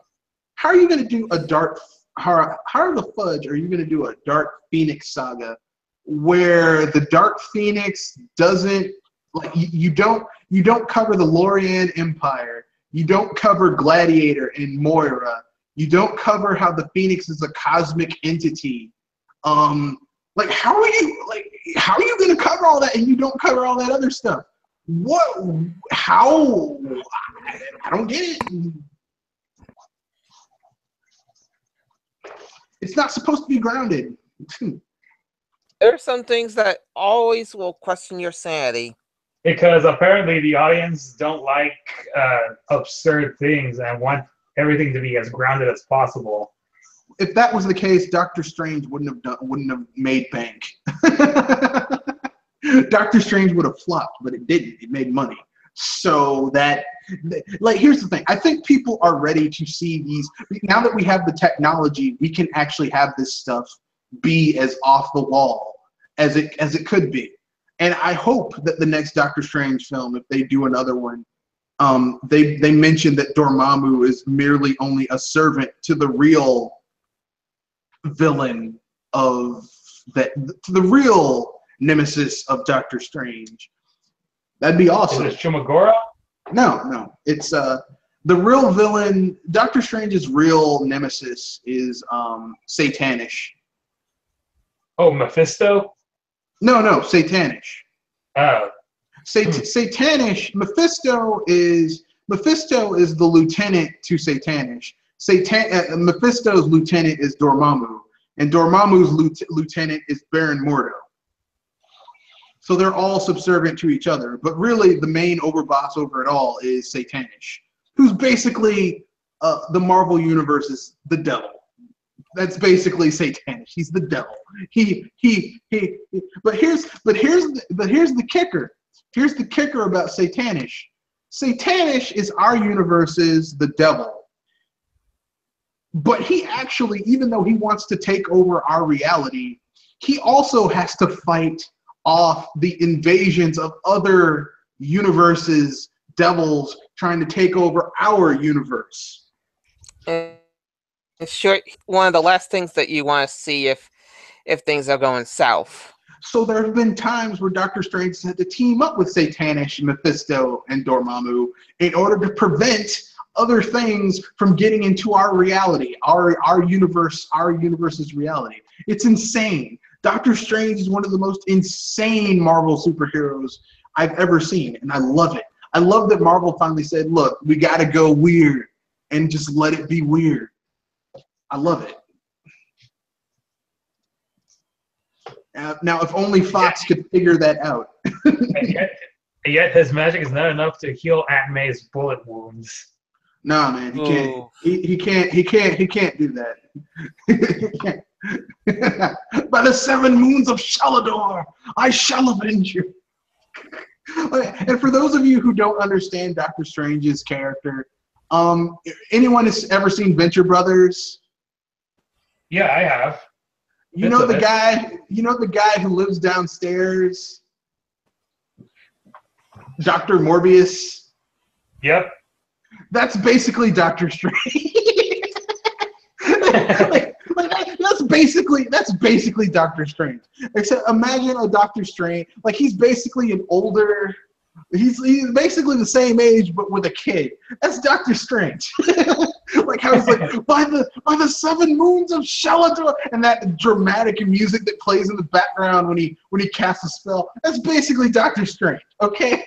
How are you going to do a dark? How the fudge are you going to do a Dark Phoenix saga where the Dark Phoenix doesn't like you don't cover the Lorian Empire, you don't cover Gladiator and Moira, you don't cover how the Phoenix is a cosmic entity. Like how are you going to cover all that and you don't cover all that other stuff? What? How? I don't get it. It's not supposed to be grounded. There are some things that always will question your sanity. Because apparently the audience don't like absurd things and want everything to be as grounded as possible. If that was the case, Doctor Strange wouldn't have made bank. Doctor Strange would have flopped, but it didn't. It made money. So that, like, here's the thing. I think people are ready to see these. Now that we have the technology, we can actually have this stuff be as off the wall as it could be. And I hope that the next Doctor Strange film, if they do another one, they mention that Dormammu is merely only a servant to the real villain of that, to the real nemesis of Doctor Strange. That'd be awesome. Is it Shumagora? No. It's the real villain. Doctor Strange's real nemesis is Satanish. Oh, Mephisto? No, Satanish. Oh. Satanish. Mephisto is the lieutenant to Satanish. Mephisto's lieutenant is Dormammu, and Dormammu's lieutenant is Baron Mordo. So they're all subservient to each other, but really the main overboss over it all is Satanish, who's basically the Marvel Universe is the devil. That's basically Satanish. He's the devil. But here's the kicker. Here's the kicker about Satanish. Satanish is our universe's the devil. But he actually, even though he wants to take over our reality, he also has to fight off the invasions of other universes, devils trying to take over our universe. And sure, one of the last things that you want to see if things are going south. So there have been times where Doctor Strange has had to team up with Satanish, Mephisto, and Dormammu in order to prevent other things from getting into our reality, our universe's reality. It's insane. Doctor Strange is one of the most insane Marvel superheroes I've ever seen, and I love it. I love that Marvel finally said, look, we got to go weird and just let it be weird. I love it. Now, if only Fox could figure that out. Yet his magic is not enough to heal Aunt May's bullet wounds. No, man, he can't. He can't do that. He can't. By the 7 moons of Shalador, I shall avenge you. And for those of you who don't understand Doctor Strange's character, anyone has ever seen Venture Brothers? Yeah, I have. You know the guy who lives downstairs? Dr. Morbius? Yep. That's basically Doctor Strange. That's basically Doctor Strange. Except imagine a Doctor Strange, like he's basically an older, he's basically the same age but with a kid. That's Doctor Strange. Like how he's like, by the 7 moons of Shalator, and that dramatic music that plays in the background when he casts a spell. That's basically Doctor Strange, okay?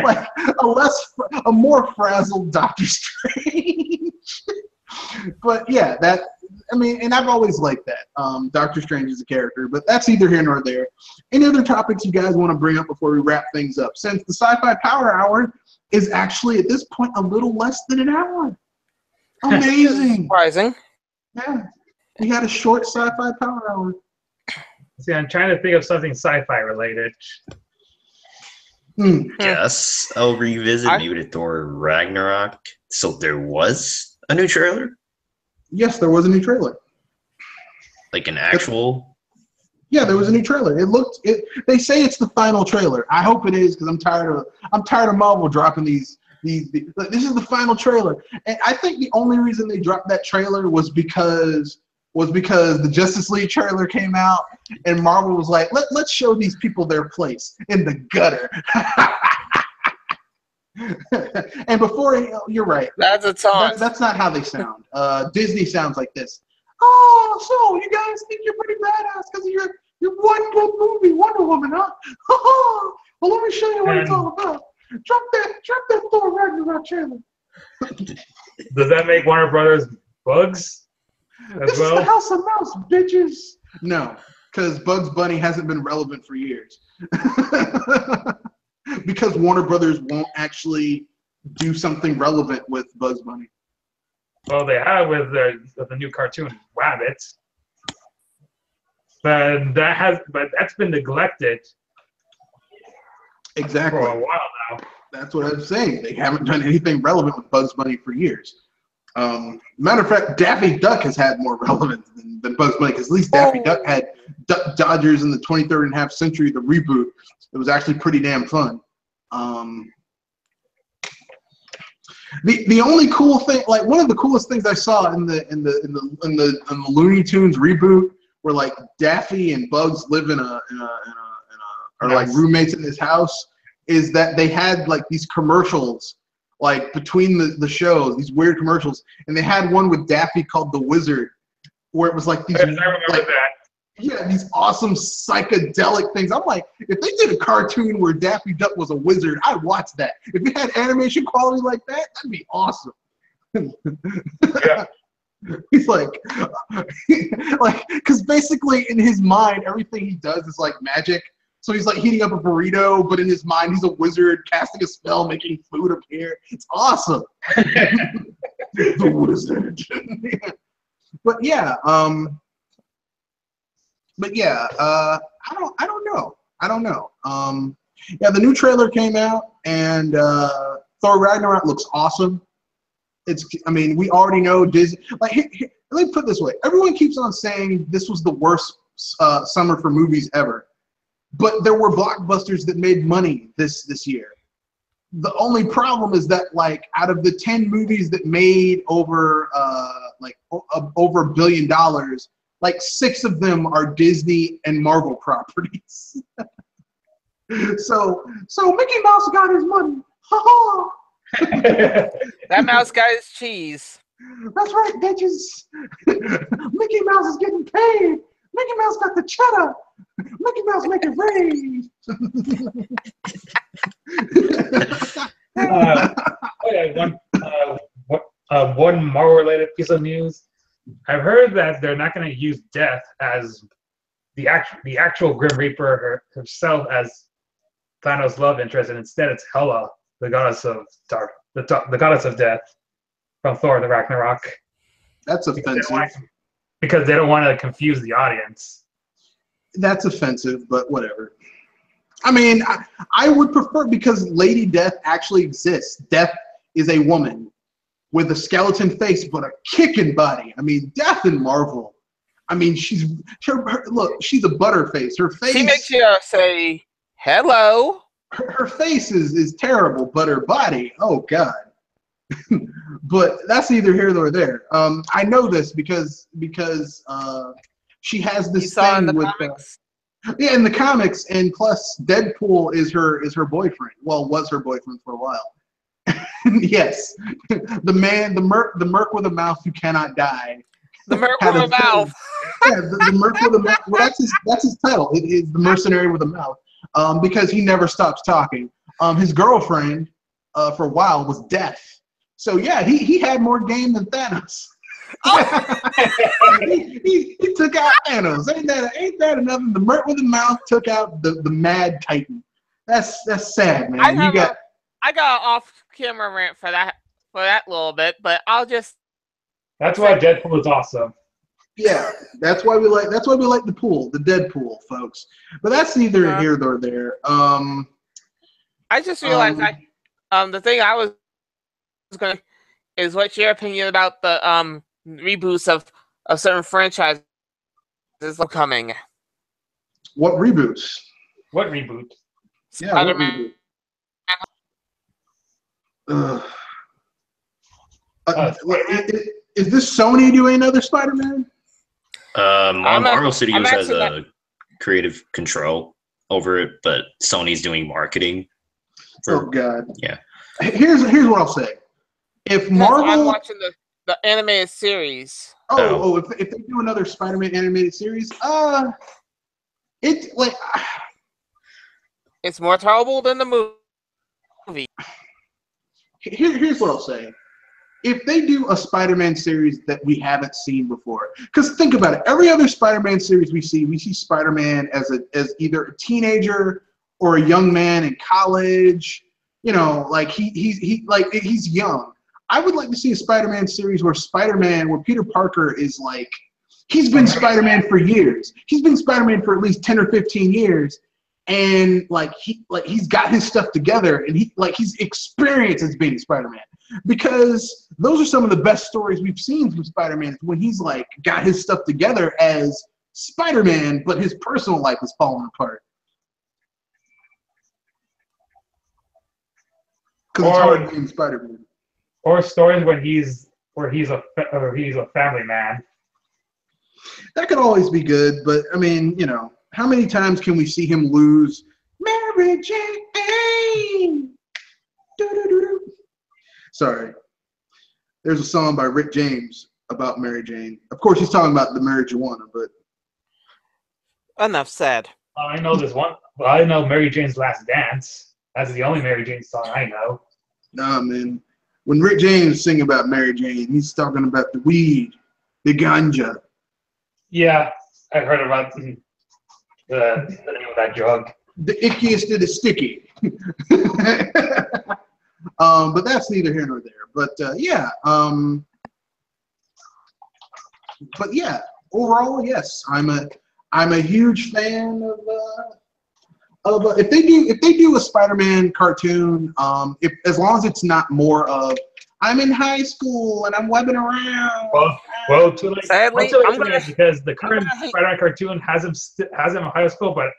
Like a more frazzled Doctor Strange. But yeah, and I've always liked that. Doctor Strange is a character, but that's neither here nor there. Any other topics you guys want to bring up before we wrap things up? Since the Sci-Fi Power Hour is actually at this point a little less than an hour. Amazing. Surprising. Yeah. We had a short Sci-Fi Power Hour. See, I'm trying to think of something sci-fi related. Yes, I'll revisit maybe to Thor Ragnarok. So there was a new trailer? Yes, there was a new trailer. Like an actual... Yeah, there was a new trailer. They say it's the final trailer. I hope it is, because I'm tired of Marvel dropping these. This is the final trailer, and I think the only reason they dropped that trailer was because the Justice League trailer came out, and Marvel was like, let's show these people their place in the gutter. And before, you're right. That's a taunt. That's not how they sound. Disney sounds like this. Oh, so you guys think you're pretty badass because of your one good movie, Wonder Woman, huh? Well, let me show you what it's all about. Drop that Thor Ragnarok trailer. Does that make Warner Brothers bugs as This well? is the House of Mouse, bitches. No, because Bugs Bunny hasn't been relevant for years. Because Warner Brothers won't actually do something relevant with Bugs Bunny. Well, they have with the new cartoon Rabbit, but that's been neglected Exactly. for a while now. That's what I'm saying. They haven't done anything relevant with Bugs Bunny for years. Matter of fact, Daffy Duck has had more relevance than Bugs Bunny, because at least Daffy Duck had Duck Dodgers in the 23rd and a half century, the reboot. It was actually pretty damn fun. The only cool thing, like one of the coolest things I saw in the Looney Tunes reboot, where like Daffy and Bugs live are like roommates in this house, is that they had like these commercials like between the shows, these weird commercials, and they had one with Daffy called The Wizard, where it was like these, I remember that. Yeah, these awesome psychedelic things. I'm like, if they did a cartoon where Daffy Duck was a wizard, I'd watch that. If it had animation quality like that, that'd be awesome. Yeah. He's like, because basically in his mind, everything he does is like magic. So he's like heating up a burrito, but in his mind, he's a wizard casting a spell, making food appear. It's awesome. The wizard. But yeah, I don't know. Yeah, the new trailer came out, and Thor Ragnarok looks awesome. We already know Disney. Like, let me put it this way: everyone keeps on saying this was the worst summer for movies ever, but there were blockbusters that made money this year. The only problem is that, like, out of the 10 movies that made over over $1 billion, like 6 of them are Disney and Marvel properties. So Mickey Mouse got his money. Ha That mouse got his cheese. That's right, bitches. Mickey Mouse is getting paid. Mickey Mouse got the cheddar. Mickey Mouse make it rain. One Marvel-related piece of news. I've heard that they're not going to use Death as the actual Grim Reaper herself as Thanos' love interest, and instead it's Hela, the goddess of the goddess of death from Thor: The Ragnarok. That's offensive. Because they don't want to confuse the audience. That's offensive, but whatever. I mean, I would prefer, because Lady Death actually exists. Death is a woman with a skeleton face but a kicking body. I mean, Death in Marvel. I mean, she's a butterface. Her face. She makes you say hello. Her face is terrible, but her body, oh god. But that's neither here nor there. I know this because she has this thing with in the comics, and plus Deadpool is her boyfriend. Well, was her boyfriend for a while. Yes, the merc with a mouth who cannot die. The merc had with a a mouth. Yeah, the merc with a mouth. Well, that's his title. It is the mercenary with a mouth, because he never stops talking. His girlfriend, for a while, was deaf. So yeah, he had more game than Thanos. he took out Thanos. Ain't that enough? The merc with the mouth took out the Mad Titan. That's sad, man. I got an off-camera rant for that little bit, but I'll just. That's why Deadpool is awesome. Yeah, that's why we like the pool, the Deadpool, folks. But that's neither here nor there. I just realized the thing I was going to is what's your opinion about the reboots of certain franchises coming? What reboots? What reboot? Yeah, what reboot? Is this Sony doing another Spider-Man? Marvel Studios has a creative control over it, but Sony's doing marketing. Oh God! Yeah. Here's what I'll say. If Marvel, I'm watching the animated series. If they do another Spider-Man animated series, it's like it's more terrible than the movie. Here's what I'll say. If they do a Spider-Man series that we haven't seen before, because think about it, every other Spider-Man series we see Spider-Man as either a teenager or a young man in college. You know, like he's young. I would like to see a Spider-Man series where Peter Parker is like, he's been Spider-Man for years. He's been Spider-Man for at least 10 or 15 years. And he's got his stuff together, and he's experienced as being Spider-Man, because those are some of the best stories we've seen from Spider-Man, when he's like got his stuff together as Spider-Man, but his personal life is falling apart. Because it's hard being Spider-Man. Or stories where he's a family man. That could always be good, but I mean, you know, how many times can we see him lose Mary Jane? Do-do-do-do. Sorry. There's a song by Rick James about Mary Jane. Of course, he's talking about the marijuana, but enough said. I know this one. Well, I know Mary Jane's Last Dance. That's the only Mary Jane song I know. Nah, man. When Rick James sing about Mary Jane, he's talking about the weed, the ganja. Yeah, I've heard about the name of that drug. The ickiest of the sticky. But that's neither here nor there. But yeah. But yeah, overall, yes, I'm a huge fan of if they do a Spider-Man cartoon, as long as it's not more of I'm in high school and I'm webbing around. Well, too late. Sadly, because the current Spider-Man cartoon has him in high school, but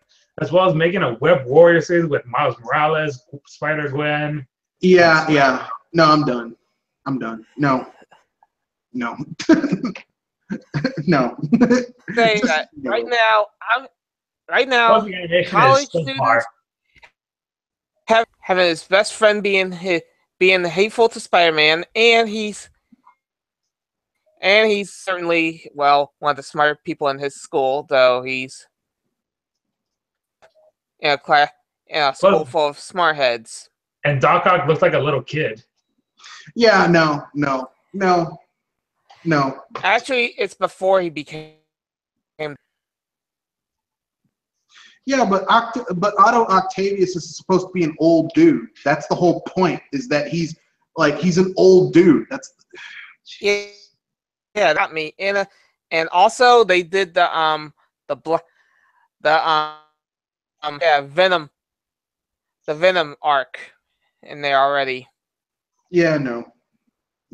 as well as making a Web Warrior series with Miles Morales, Spider-Gwen. Yeah. No, I'm done. No. No. Say that right now, college students having his best friend being hateful to Spider-Man, and he's certainly one of the smarter people in his school, though he's in a school full of smart heads. And Doc Ock looks like a little kid. Yeah, no. Actually, it's before he became. Yeah, but Otto Octavius is supposed to be an old dude. That's the whole point. Is that he's an old dude. That's. Yeah, not me. And also they did the Venom arc in there already. Yeah, no,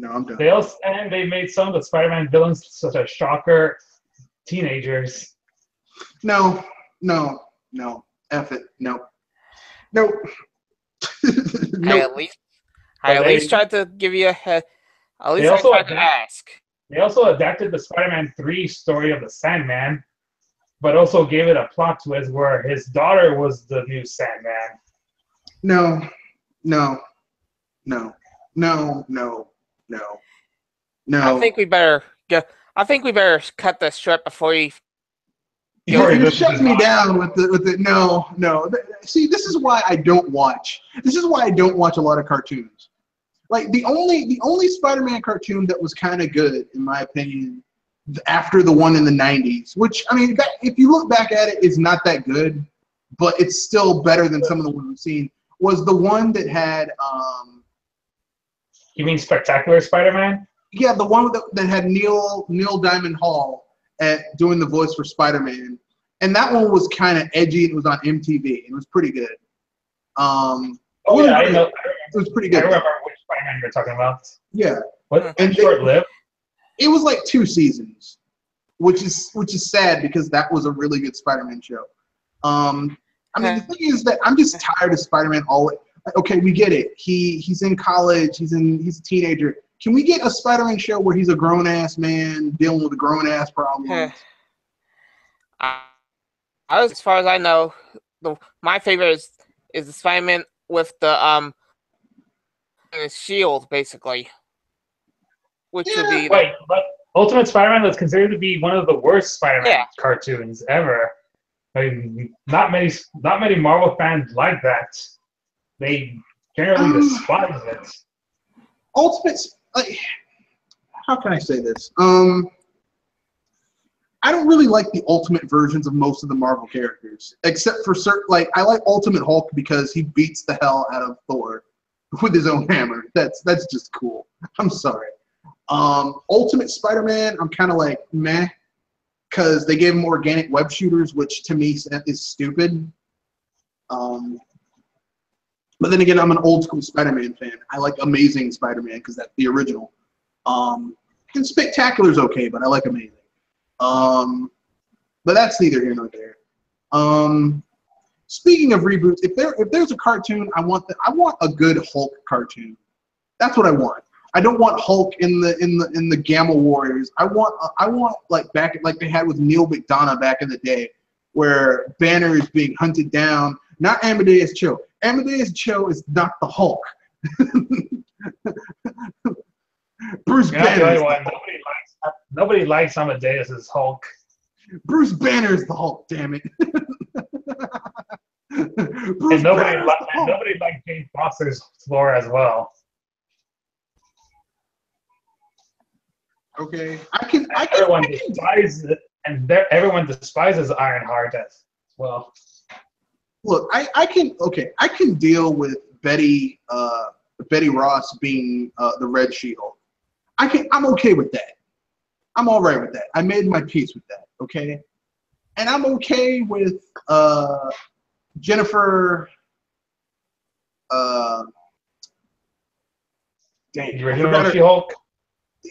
I'm done. They made some of the Spider-Man villains, such as Shocker, teenagers. No, F it, no. I at least tried to give you a head. At least I tried to ask. They also adapted the Spider-Man 3 story of the Sandman, but also gave it a plot twist where his daughter was the new Sandman. No. no, no, no, no. I think we better go. I think we better cut this short before you. You're shutting me down with the no. See, this is why I don't watch. This is why I don't watch a lot of cartoons. Like the only Spider-Man cartoon that was kind of good, in my opinion, after the one in the '90s, which I mean, if you look back at it, is not that good, but it's still better than some of the ones we've seen. Was the one that had You mean Spectacular Spider-Man? yeah, the one that had Neil Diamond Hall at doing the voice for Spider-Man, and that one was kind of edgy. It was on MTV. It was pretty good. Oh yeah, I know. It was pretty good. I remember which Spider-Man you're talking about. Yeah, And short-lived. it was like 2 seasons, which is sad because that was a really good Spider-Man show. I mean, the thing is that I'm just tired of Spider-Man always. Okay, we get it. He's in college. He's a teenager. Can we get a Spider-Man show where he's a grown-ass man dealing with a grown-ass problem? As far as I know, my favorite is the Spider-Man with the shield, basically. Which would be wait, but Ultimate Spider-Man was considered to be one of the worst Spider-Man cartoons ever. I mean, not many Marvel fans like that. They generally despise it. Ultimate, how can I say this? I don't really like the Ultimate versions of most of the Marvel characters, except for certain. Like, I like Ultimate Hulk because he beats the hell out of Thor with his own hammer. That's just cool. I'm sorry. Ultimate Spider-Man, I'm kind of like meh, because they gave him organic web shooters, which to me is stupid. But then again, I'm an old school Spider-Man fan. I like Amazing Spider-Man because that's the original. And Spectacular's okay, but I like Amazing. But that's neither here nor there. Speaking of reboots, if there's a cartoon, I want a good Hulk cartoon. That's what I want. I don't want Hulk in the Gamma Warriors. I want like they had with Neil McDonough back in the day, where Banner is being hunted down. Not Amadeus Cho. Amadeus Cho is not the Hulk. Bruce Banner. Nobody likes Amadeus's Hulk. Bruce Banner is the Hulk. Damn it. And nobody likes Jane Foster's Thor as well. Okay, everyone despises Ironheart as well. Look, I can deal with Betty Ross being the Red She-Hulk. I'm okay with that. I'm all right with that. I made my peace with that. Okay, and I'm okay with Jennifer. Dang, the original She-Hulk.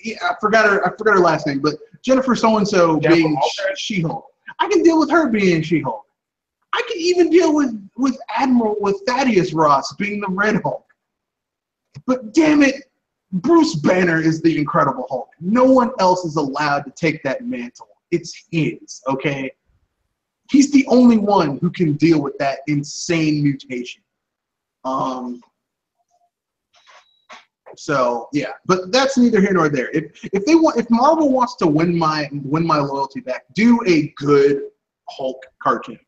Yeah, I forgot her last name, but Jennifer so-and-so being She-Hulk. I can deal with her being She-Hulk. I can even deal with Thaddeus Ross being the Red Hulk. But damn it, Bruce Banner is the Incredible Hulk. No one else is allowed to take that mantle. It's his, okay? He's the only one who can deal with that insane mutation. So yeah, but that's neither here nor there. If Marvel wants to win my loyalty back, do a good Hulk cartoon.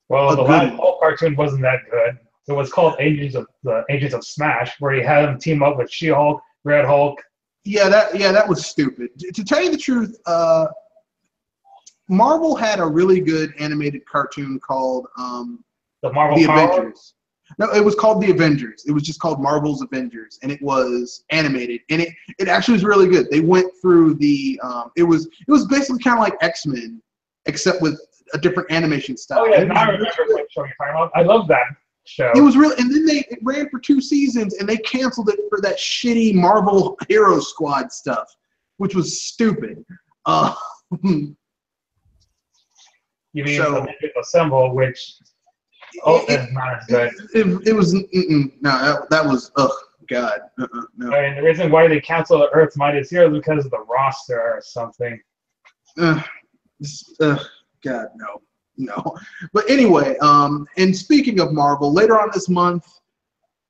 Well, the last Hulk cartoon wasn't that good. It was called Agents of Smash, where you had them team up with She-Hulk, Red Hulk. Yeah, that was stupid. To tell you the truth, Marvel had a really good animated cartoon called The Marvel Power? Avengers. No, it was called The Avengers. It was just called Marvel's Avengers, and it was animated, and it actually was really good. They went through the it was basically kind of like X-Men, except with a different animation style. Oh yeah, now I remember what show you're talking about. I love that show. It was really, and then it ran for 2 seasons, and they canceled it for that shitty Marvel Hero Squad stuff, which was stupid. You mean Assemble, which is not as good. It was no, that was God. No. I mean, the reason why they canceled Earth's Mightiest Heroes is because of the roster or something. God, no. But anyway, and speaking of Marvel, later on this month,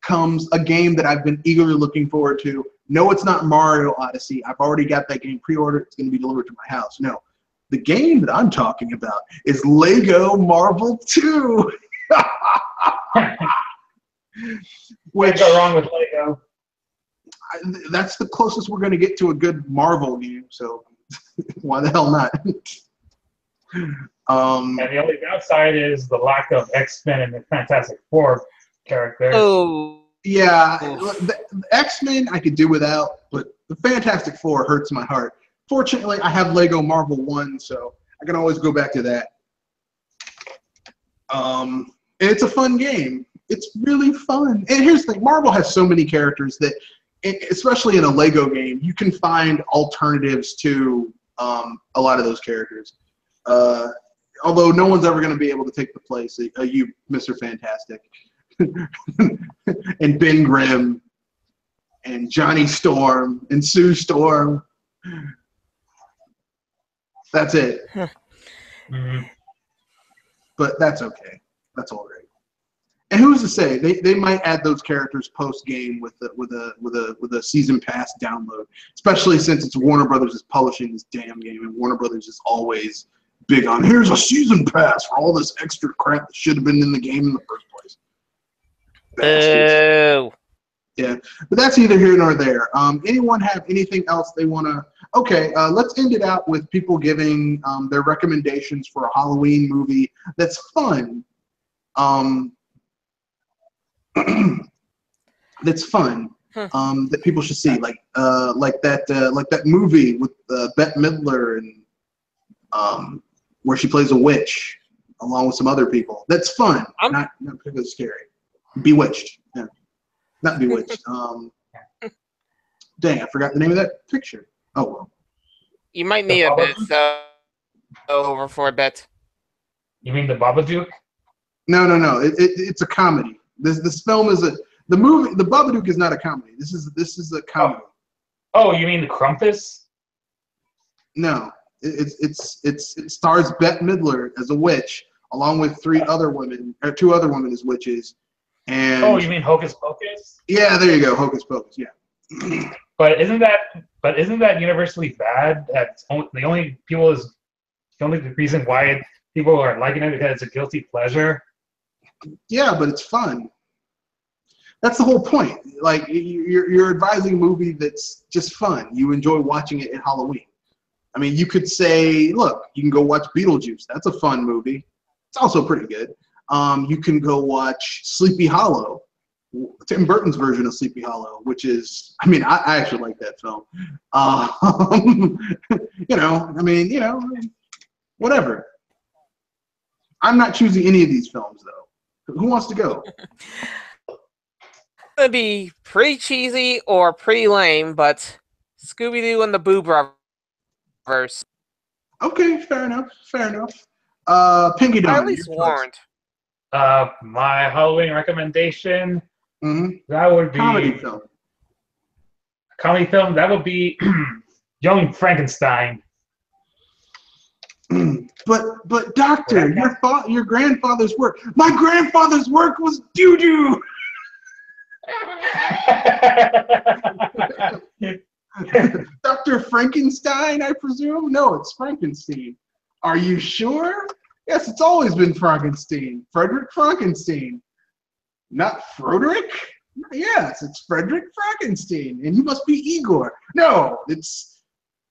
comes a game that I've been eagerly looking forward to. No, it's not Mario Odyssey. I've already got that game pre-ordered. It's going to be delivered to my house. No, the game that I'm talking about is Lego Marvel 2. What go wrong with Lego? That's the closest we're going to get to a good Marvel game, so why the hell not? And the only downside is the lack of X-Men and the Fantastic Four characters. Oh. Yeah, the X-Men I could do without, but the Fantastic Four hurts my heart. Fortunately, I have Lego Marvel 1, so I can always go back to that. And it's a fun game. It's really fun. And here's the thing, Marvel has so many characters that, especially in a Lego game, you can find alternatives to a lot of those characters. Although no one's ever going to be able to take the place of you, Mr. Fantastic, and Ben Grimm, and Johnny Storm, and Sue Storm. That's it. Mm-hmm. But that's okay. That's all right. And who's to say they might add those characters post game with a season pass download, especially since it's Warner Brothers is publishing this damn game, and Warner Brothers is always big on here's a season pass for all this extra crap that should have been in the game in the first place. Oh. Yeah, but that's neither here nor there. Anyone have anything else they want to? Okay, let's end it out with people giving their recommendations for a Halloween movie that's fun. That's fun. That people should see, like that movie with Bette Midler and where she plays a witch along with some other people. That's fun. Not particularly scary. Bewitched. Yeah. Not Bewitched. Dang, I forgot the name of that picture. Oh well. You might need a bit over for a bit. You mean the Babadook? No. It's a comedy. This film is the movie. The Babadook is not a comedy. This is a comedy. Oh, you mean the Krampus? No, it stars Bette Midler as a witch, along with two other women as witches. And oh, you mean Hocus Pocus? Yeah, there you go, Hocus Pocus. Yeah. But isn't that universally bad? That's the only reason why people are liking it because it's a guilty pleasure. Yeah, but it's fun. That's the whole point. Like you're advising a movie that's just fun. You enjoy watching it at Halloween. I mean, you could say, look, you can go watch Beetlejuice. That's a fun movie. It's also pretty good. You can go watch Sleepy Hollow, Tim Burton's version of Sleepy Hollow, which is, I mean, I actually like that film. Whatever. I'm not choosing any of these films, though. Who wants to go? It's gonna be pretty cheesy or pretty lame, but Scooby-Doo and the Boo Brothers. Okay, fair enough. Pinky Don. At least warned. My Halloween recommendation, that would be comedy film. Comedy film, that would be Young Frankenstein. But doctor, your grandfather's work. My grandfather's work was doo-doo. Dr. Frankenstein, I presume? No, it's Frankenstein. Are you sure? Yes, it's always been Frankenstein. Frederick Frankenstein. Not Frederick? Yes, it's Frederick Frankenstein. And you must be Igor. No, it's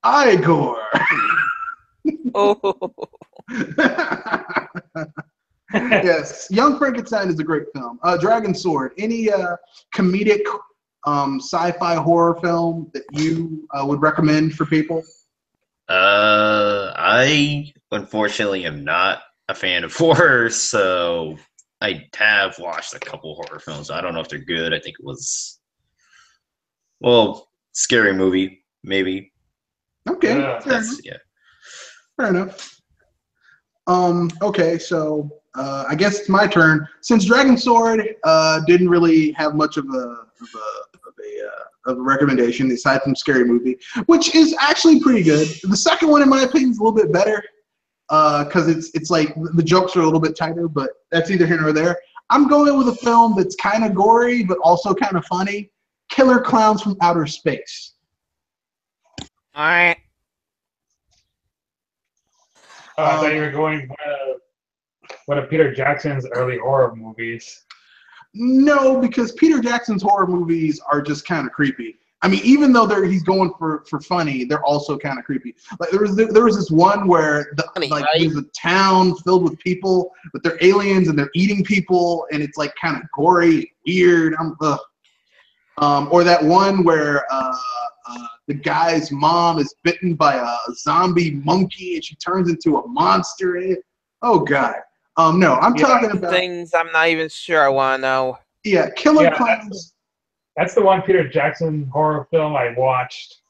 Igor. Oh. Yes, Young Frankenstein is a great film. Dragon Sword. Any comedic sci-fi horror film that you would recommend for people? I unfortunately am not a fan of horror, so I have watched a couple horror films. I don't know if they're good. I think it was, Scary Movie, maybe. Okay, fair enough. Okay, so I guess it's my turn. Since Dragon Sword didn't really have much of a recommendation aside from Scary Movie, which is actually pretty good. The second one, in my opinion, is a little bit better because it's like the jokes are a little bit tighter, but that's either here nor there. I'm going with a film that's kind of gory but also kind of funny. Killer Clowns from Outer Space. All right. Oh, I thought you were going one of Peter Jackson's early horror movies. No, because Peter Jackson's horror movies are just kind of creepy. I mean, even though he's going for funny, they're also kind of creepy. Like there was this one where there's a town filled with people, but they're aliens and they're eating people, and it's like kind of gory, weird. Or that one where the guy's mom is bitten by a zombie monkey and she turns into a monster. Oh God. No, I'm talking about things I'm not even sure I want to know. Yeah, Killer Clowns. That's the one Peter Jackson horror film I watched.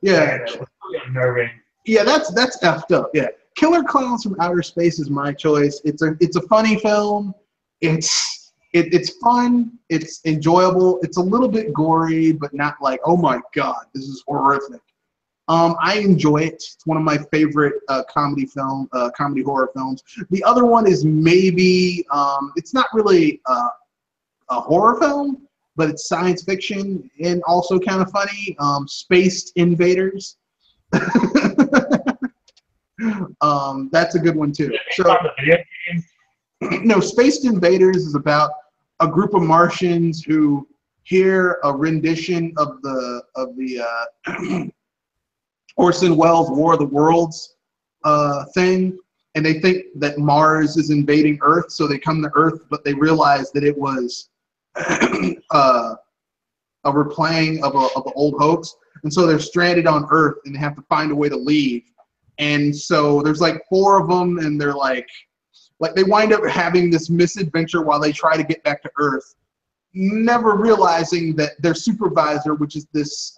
Yeah. And it was really unnerving. Yeah, that's effed up. Yeah. Killer Clowns from Outer Space is my choice. It's a funny film. It's fun. It's enjoyable. It's a little bit gory, but not like, oh my God, this is horrific. I enjoy it. It's one of my favorite comedy horror films. The other one is maybe it's not really a horror film, but it's science fiction and also kind of funny. Spaced Invaders. That's a good one too. So, no, Spaced Invaders is about a group of Martians who hear a rendition of the Orson Welles' War of the Worlds thing, and they think that Mars is invading Earth, so they come to Earth, but they realize that it was a replaying of an old hoax, and so they're stranded on Earth, and they have to find a way to leave. And so there's like 4 of them, and they're like they wind up having this misadventure while they try to get back to Earth, never realizing that their supervisor, which is this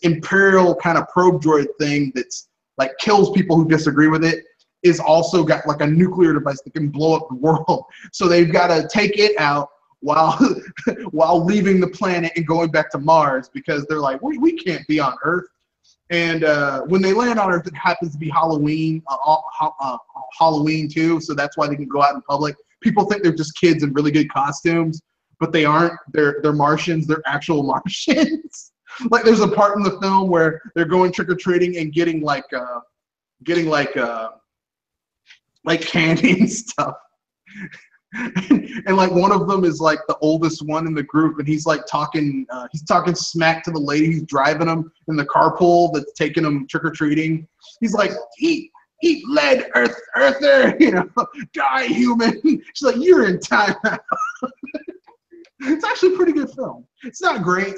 imperial kind of probe droid thing that's like kills people who disagree with it, is also got like a nuclear device that can blow up the world. So they've got to take it out while leaving the planet and going back to Mars, because they're like, we can't be on Earth. And when they land on Earth, it happens to be Halloween, Halloween too, so that's why they can go out in public. People think they're just kids in really good costumes, but they aren't. They're Martians. They're actual Martians. Like there's a part in the film where they're going trick or treating and getting candy and stuff. And like one of them is like the oldest one in the group, and he's like talking smack to the lady who's driving him in the carpool that's taking him trick or treating. He's like, eat lead, earther, die, human. She's like, you're in time. It's actually a pretty good film. It's not great,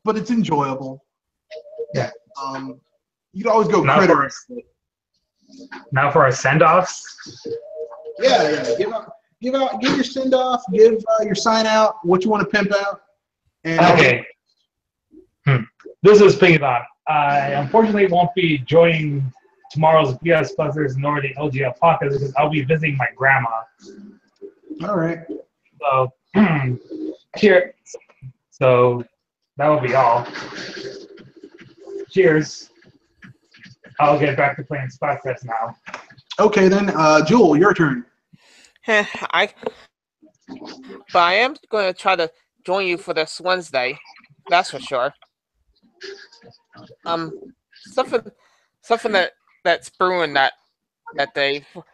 but it's enjoyable. Yeah. You could always go Critters. Now for our send-offs. Yeah. Give your send off. Give your sign out. What you want to pimp out. And okay. This is Pedophile. I unfortunately won't be joining tomorrow's BS Buzzers nor the LGL podcast because I'll be visiting my grandma. All right. So, cheers. So that will be all. Cheers. I'll get back to playing Spotfest now. Okay then, Jewel, your turn. I am going to try to join you for this Wednesday. That's for sure. Something that's brewing that day. All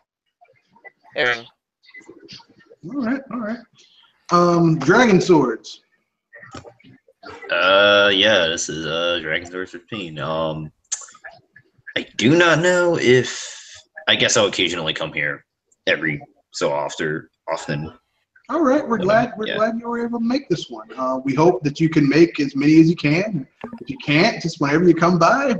right. Dragon Swords. Yeah, this is Dragon Swords 15. I do not know if I guess I'll occasionally come here every so often. All right, we're glad you were able to make this one. We hope that you can make as many as you can. If you can't, just whenever you come by,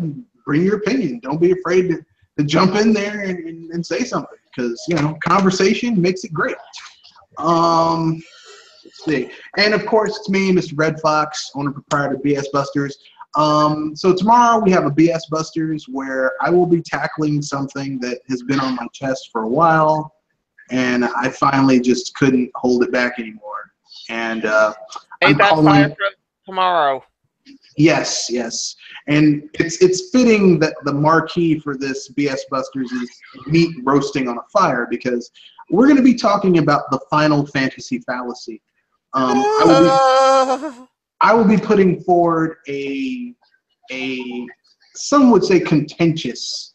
bring your opinion. Don't be afraid to jump in there and say something, because conversation makes it great. Let's see. And of course, it's me, Mr. Red Fox, owner and proprietor of BS Busters. So tomorrow we have a BS Busters where I will be tackling something that has been on my chest for a while, and I finally just couldn't hold it back anymore. And Ain't that fire for tomorrow? Yes, yes, and it's fitting that the marquee for this BS Busters is meat roasting on a fire, because we're going to be talking about the Final Fantasy fallacy. I will be putting forward a some would say contentious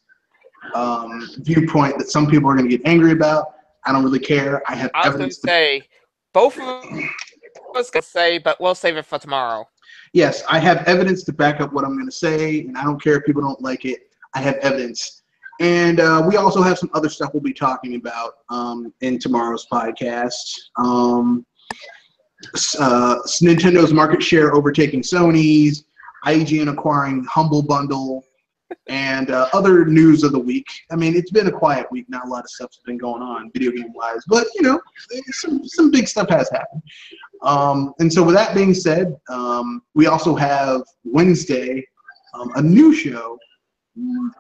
viewpoint that some people are going to get angry about. I don't really care. I have evidence. To say both of us can say, but we'll save it for tomorrow. Yes, I have evidence to back up what I'm going to say, and I don't care if people don't like it. I have evidence. And we also have some other stuff we'll be talking about in tomorrow's podcast. Nintendo's market share overtaking Sony's, IGN acquiring Humble Bundle, and other news of the week. I mean, it's been a quiet week. Not a lot of stuff's been going on video game-wise, but, you know, some big stuff has happened. And so with that being said, we also have Wednesday, a new show,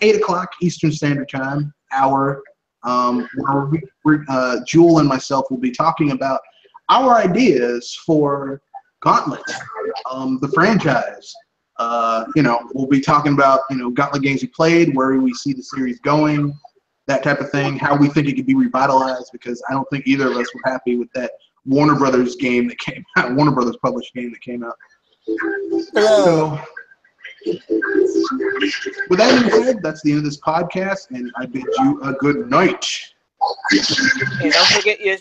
8 o'clock Eastern Standard Time, hour, where Jewel and myself will be talking about our ideas for Gauntlet, the franchise. You know, we'll be talking about, you know, Gauntlet games we played, where we see the series going, that type of thing, how we think it could be revitalized, because I don't think either of us were happy with that Warner Brothers game that came out, Warner Brothers published game that came out. So, with that being said, that's the end of this podcast, and I bid you a good night. And don't forget your